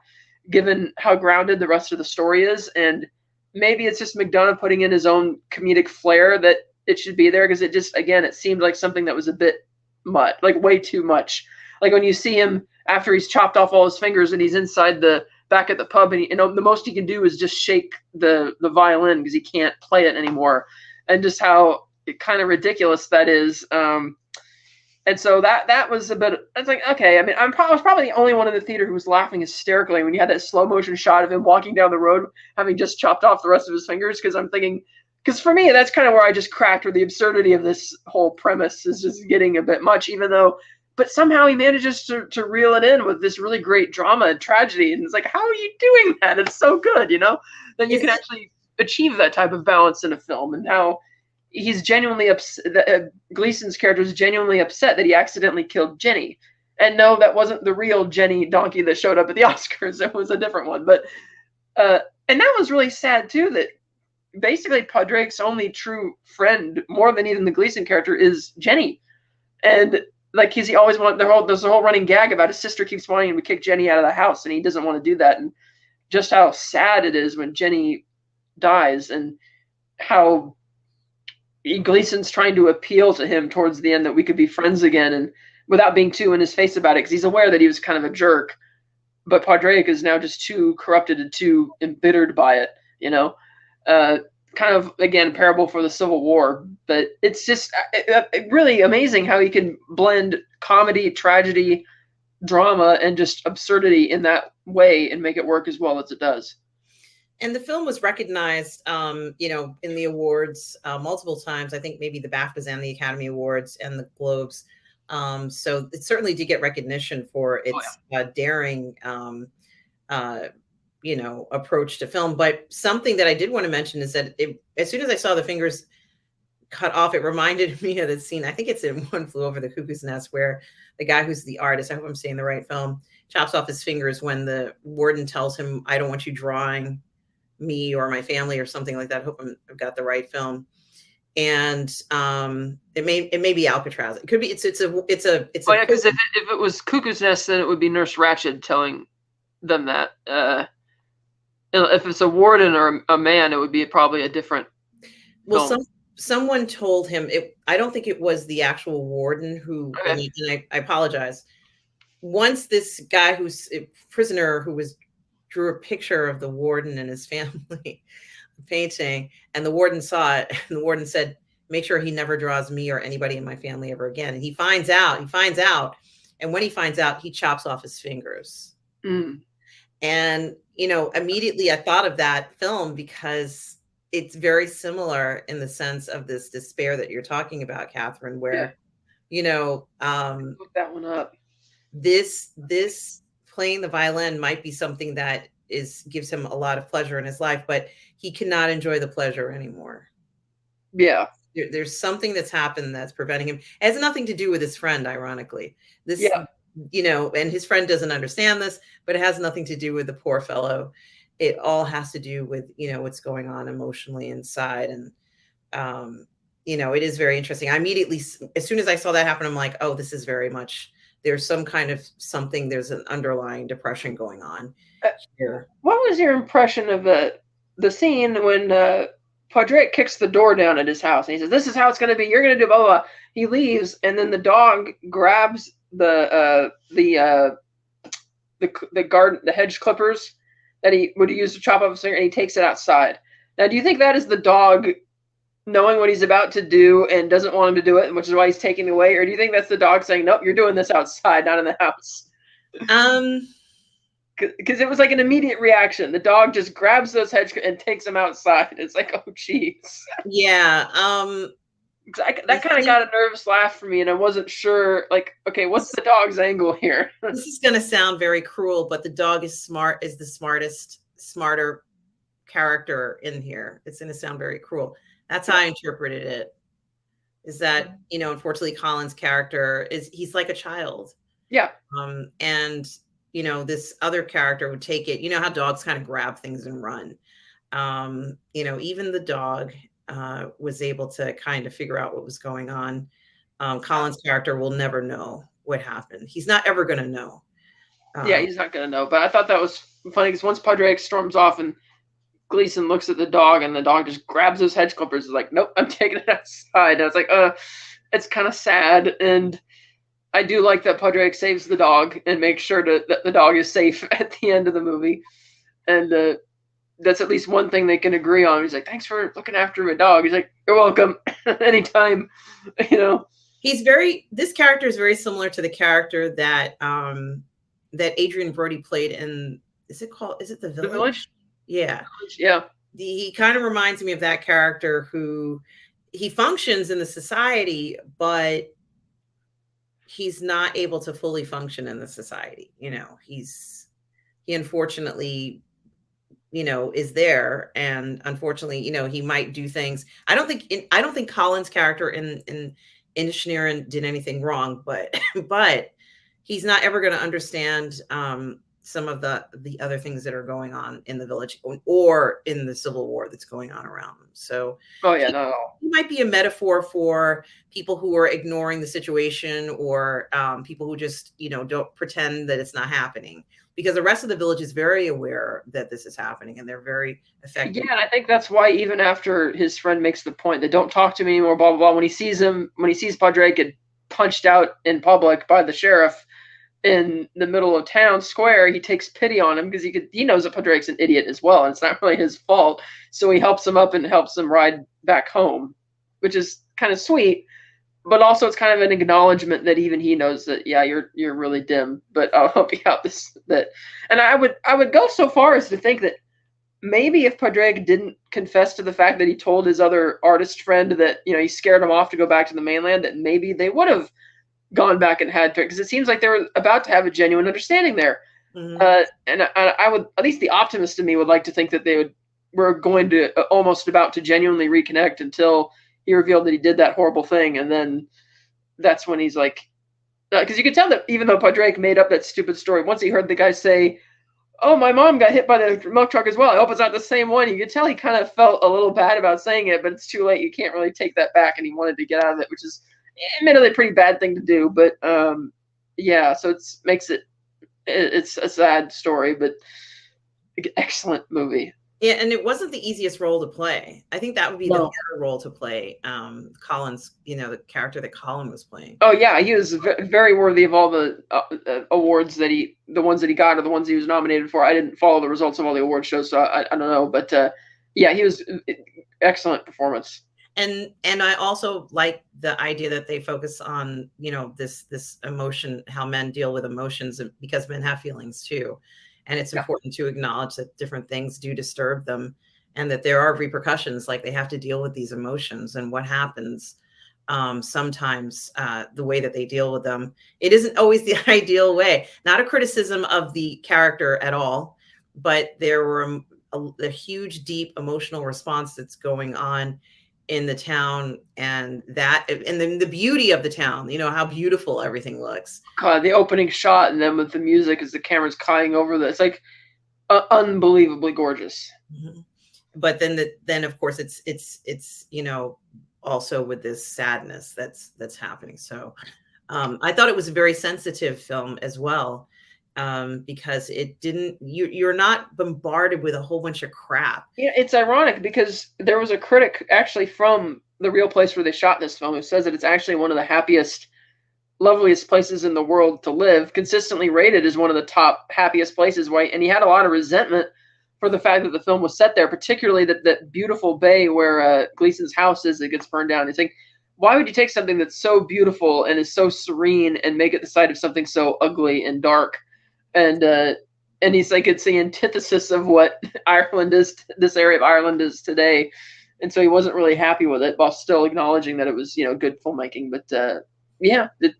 given how grounded the rest of the story is. And maybe it's just McDonough putting in his own comedic flair that it should be there, because it just, again, it seemed like something that was a bit much, like way too much. Like when you see him after he's chopped off all his fingers and he's inside the back at the pub, and the most he can do is just shake the violin because he can't play it anymore, and just how kind of ridiculous that is. And so that was a bit. It's like, okay, I mean, I was probably the only one in the theater who was laughing hysterically when you had that slow motion shot of him walking down the road having just chopped off the rest of his fingers. Because I'm thinking, because for me that's kind of where I just cracked, where the absurdity of this whole premise is just getting a bit much, even though. But somehow he manages to reel it in with this really great drama and tragedy. And it's like, how are you doing that? It's so good, Then you can actually achieve that type of balance in a film. And how he's genuinely upset. Gleason's character is genuinely upset that he accidentally killed Jenny. And no, that wasn't the real Jenny Donkey that showed up at the Oscars. It was a different one. But and that was really sad, too, that basically Podrick's only true friend, more than even the Gleason character, is Jenny. And like, he always there's a whole running gag about his sister keeps wanting him to kick Jenny out of the house, and he doesn't want to do that. And just how sad it is when Jenny dies, and how Gleason's trying to appeal to him towards the end that we could be friends again, and without being too in his face about it, because he's aware that he was kind of a jerk. But Podrick is now just too corrupted and too embittered by it, kind of, again, parable for the Civil War. But it's just really amazing how he can blend comedy, tragedy, drama, and just absurdity in that way and make it work as well as it does. And the film was recognized, in the awards multiple times. I think maybe the BAFTAs and the Academy Awards and the Globes. So it certainly did get recognition for its daring approach to film. But something that I did want to mention is that as soon as I saw the fingers cut off, it reminded me of the scene. I think it's in One Flew Over the Cuckoo's Nest, where the guy who's the artist, I hope I'm saying the right film, chops off his fingers when the warden tells him, "I don't want you drawing me or my family," or something like that. I hope I've got the right film. And it may be Alcatraz. It could be. It's a. Because if it was Cuckoo's Nest, then it would be Nurse Ratched telling them that. If it's a warden or a man, it would be probably a different. Well, someone told him it. I don't think it was the actual warden who. Okay. And I apologize. Once this guy who's a prisoner who drew a picture of the warden and his family painting, and the warden saw it, and the warden said, "Make sure he never draws me or anybody in my family ever again." And he finds out, and when he finds out, he chops off his fingers. And immediately I thought of that film, because it's very similar in the sense of this despair that you're talking about, Catherine, where look that one up. This playing the violin might be something that gives him a lot of pleasure in his life, but he cannot enjoy the pleasure anymore. Yeah. There's something that's happened that's preventing him. It has nothing to do with his friend, ironically. And his friend doesn't understand this, but it has nothing to do with the poor fellow. It all has to do with, what's going on emotionally inside. And, it is very interesting. I immediately, as soon as I saw that happen, I'm like, oh, this is very much, there's some kind of something, there's an underlying depression going on here. What was your impression of the scene when Podrick kicks the door down at his house and he says, "This is how it's going to be. You're going to do blah, blah, blah." he leaves, and then the dog grabs the hedge clippers that he would use to chop off his finger, and he takes it outside. Now, do you think that is the dog knowing what he's about to do and doesn't want him to do it, which is why he's taking it away, or do you think that's the dog saying, "Nope, you're doing this outside, not in the house"? Because it was like an immediate reaction. The dog just grabs those hedge and takes them outside. It's like, oh, jeez. Yeah. That kind of got a nervous laugh for me, and I wasn't sure, like, okay, what's the dog's angle here? This is going to sound very cruel, but the dog is the smarter character in here. It's going to sound very cruel. That's how I interpreted it. Is that, unfortunately, Colin's character he's like a child. Yeah. And this other character would take it. You know how dogs kind of grab things and run. Even the dog was able to kind of figure out what was going on. Colin's character will never know what happened. He's not ever going to know. Yeah, he's not going to know. But I thought that was funny because once Padraig storms off and Gleason looks at the dog, and the dog just grabs those hedge clippers, is like, nope, I'm taking it outside. And I was like, it's kind of sad. And I do like that Padraig saves the dog and makes sure that the dog is safe at the end of the movie. And that's at least one thing they can agree on. He's like, thanks for looking after my dog. He's like, you're welcome. Anytime, This character is very similar to the character that that Adrian Brody played in, is it The Village? The Village? Yeah. Yeah. He kind of reminds me of that character who he functions in the society, but he's not able to fully function in the society. He unfortunately, is there. And unfortunately, he might do things. I don't think Colin's character in Inisherin did anything wrong, but he's not ever going to understand some of the other things that are going on in the village or in the Civil War that's going on around them. So, he might be a metaphor for people who are ignoring the situation, or people who just, don't pretend that it's not happening, because the rest of the village is very aware that this is happening, and they're very affected. Yeah, and I think that's why even after his friend makes the point that don't talk to me anymore, blah, blah, blah, when he sees Padraig get punched out in public by the sheriff in the middle of town square, he takes pity on him because he knows that Padraig's an idiot as well, and it's not really his fault. So he helps him up and helps him ride back home, which is kind of sweet. But also it's kind of an acknowledgement that even he knows that, yeah, you're really dim, but I'll help you out and I would go so far as to think that maybe if Padraig didn't confess to the fact that he told his other artist friend that, he scared him off to go back to the mainland, that maybe they would have gone back and had to, because it seems like they were about to have a genuine understanding there. Mm-hmm. And I would, at least the optimist in me would like to think that they were going to almost about to genuinely reconnect until he revealed that he did that horrible thing. And then that's when he's like, because you could tell that even though Padraig made up that stupid story, once he heard the guy say, oh, my mom got hit by the milk truck as well, I hope it's not the same one, you could tell he kind of felt a little bad about saying it, but it's too late. You can't really take that back, and he wanted to get out of it, which is admittedly a pretty bad thing to do. But yeah, so it's a sad story, but excellent movie. Yeah, and it wasn't the easiest role to play. I think that would be the harder role to play. Colin's, the character that Colin was playing. Oh yeah, he was very worthy of all the awards the ones that he got or the ones he was nominated for. I didn't follow the results of all the award shows, so I don't know. But yeah, he was excellent performance. And I also like the idea that they focus on, this emotion, how men deal with emotions, because men have feelings too. And it's important to acknowledge that different things do disturb them, and that there are repercussions, like they have to deal with these emotions and what happens. Sometimes the way that they deal with them, it isn't always the ideal way. Not a criticism of the character at all, but there were a huge, deep emotional response that's going on in the town, and then the beauty of the town, how beautiful everything looks. The opening shot, and then with the music as the camera's cutting over this, like unbelievably gorgeous. Mm-hmm. But then of course it's also with this sadness that's happening. So I thought it was a very sensitive film as well, because you're not bombarded with a whole bunch of crap. Yeah, it's ironic because there was a critic actually from the real place where they shot this film, who says that it's actually one of the happiest, loveliest places in the world to live, consistently rated as one of the top happiest places. Right? And he had a lot of resentment for the fact that the film was set there, particularly that beautiful bay where Gleason's house is that gets burned down. He's like, why would you take something that's so beautiful and is so serene and make it the site of something so ugly and dark? And he's like, it's the antithesis of what Ireland is, this area of Ireland is today. And so he wasn't really happy with it, while still acknowledging that it was, good filmmaking. But yeah, it's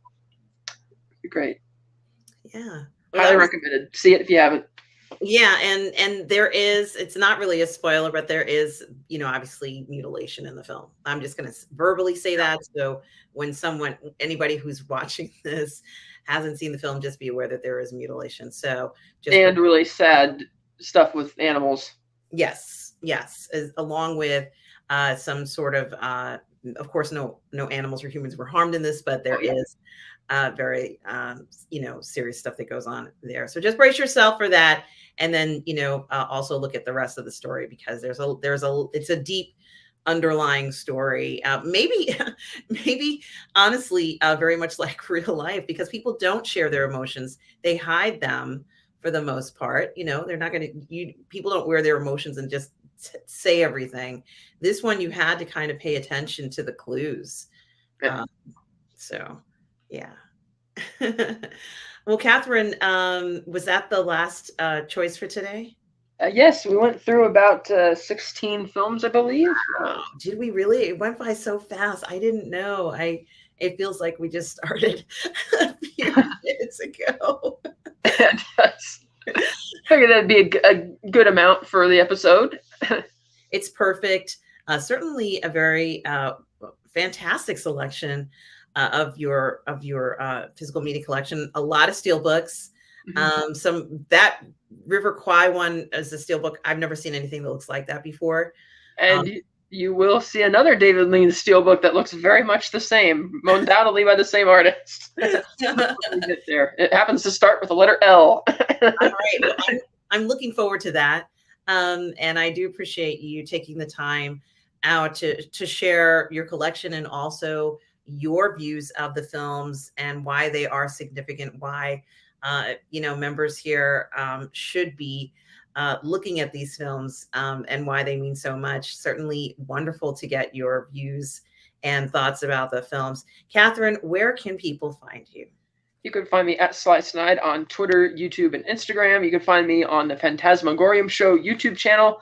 great. Yeah. Well, highly recommended. See it if you haven't. Yeah, and there is, it's not really a spoiler, but there is, obviously mutilation in the film. I'm just going to verbally say that. So when anybody who's watching this hasn't seen the film, just be aware that there is mutilation. So and really sad stuff with animals. Yes, along with some sort of course, no animals or humans were harmed in this, but there is very serious stuff that goes on there. So just brace yourself for that, and then also look at the rest of the story, because it's a deep underlying story. Maybe honestly, very much like real life, because people don't share their emotions; they hide them for the most part. They're not going to. People don't wear their emotions and just say everything. This one, you had to kind of pay attention to the clues. Yeah. So, yeah. Well, Catherine, was that the last choice for today? Yes, we went through about 16 films, I believe. Wow. Did we really? It went by so fast. I didn't know. It feels like we just started a few minutes ago. It does. I figured that'd be a good amount for the episode. It's perfect. Certainly a very fantastic selection of your physical media collection. A lot of steelbooks. Mm-hmm. That River Kwai one as a steelbook. I've never seen anything that looks like that before. And you will see another David Lean steelbook that looks very much the same, undoubtedly by the same artist. There, it happens to start with the letter L. All right, well, I'm looking forward to that, and I do appreciate you taking the time out to share your collection and also your views of the films and why they are significant. Why members here should be looking at these films and why they mean so much. Certainly wonderful to get your views and thoughts about the films. Catherine, where can people find you? You can find me at Sly Snide on Twitter, YouTube, and Instagram. You can find me on the Phantasmagorium Show YouTube channel.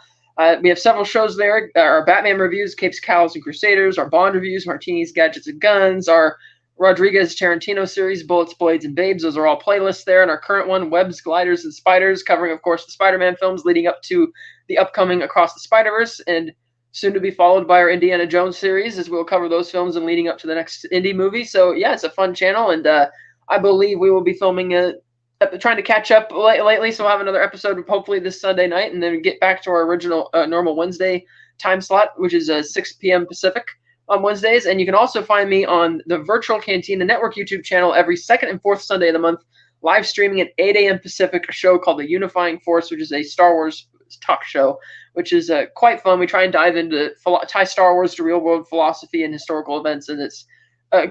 We have several shows there. Our Batman reviews, Capes, Cowls, and Crusaders. Our Bond reviews, Martinis, Gadgets, and Guns. Our Rodriguez Tarantino series, Bullets, Blades, and Babes. Those are all playlists there. And our current one, Webs, Gliders, and Spiders, covering, of course, the Spider-Man films leading up to the upcoming Across the Spider-Verse, and soon to be followed by our Indiana Jones series, as we'll cover those films and leading up to the next indie movie. So, yeah, it's a fun channel, and I believe we will be filming trying to catch up lately, so we'll have another episode hopefully this Sunday night, and then get back to our original normal Wednesday time slot, which is 6 p.m. Pacific on Wednesdays. And you can also find me on the Virtual Cantina Network YouTube channel every second and fourth Sunday of the month, live streaming at 8 a.m. Pacific, a show called The Unifying Force, which is a Star Wars talk show, which is quite fun. We try and dive into tie Star Wars to real world philosophy and historical events, and it's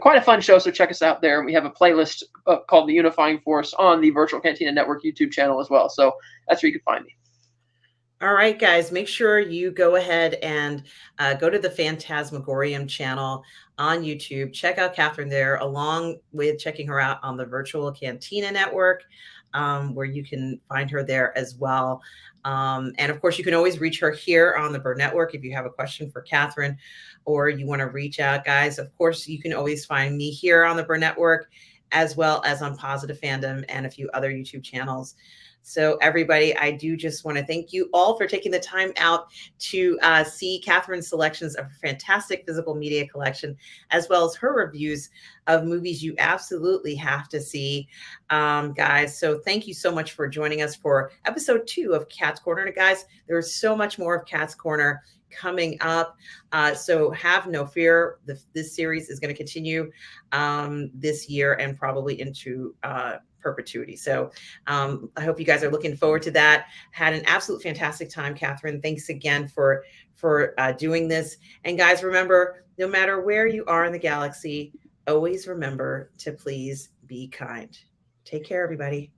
quite a fun show, so check us out there. We have a playlist called The Unifying Force on the Virtual Cantina Network YouTube channel as well, so that's where you can find me. All right, guys, make sure you go ahead and go to the Phantasmagorium channel on YouTube. Check out Catherine there, along with checking her out on the Virtual Cantina Network, where you can find her there as well. And of course, you can always reach her here on the Burnettwork if you have a question for Catherine or you want to reach out, guys. Of course, you can always find me here on the Burnettwork, as well as on Positive Fandom and a few other YouTube channels. So everybody, I do just want to thank you all for taking the time out to see Catherine's selections of her fantastic physical media collection, as well as her reviews of movies you absolutely have to see, guys. So thank you so much for joining us for episode 2 of Cat's Corner. And guys, there's so much more of Cat's Corner coming up. So have no fear. This series is going to continue this year and probably into perpetuity. So I hope you guys are looking forward to that. Had an absolute fantastic time, Catherine. Thanks again for doing this. And guys, remember, no matter where you are in the galaxy, always remember to please be kind. Take care, everybody.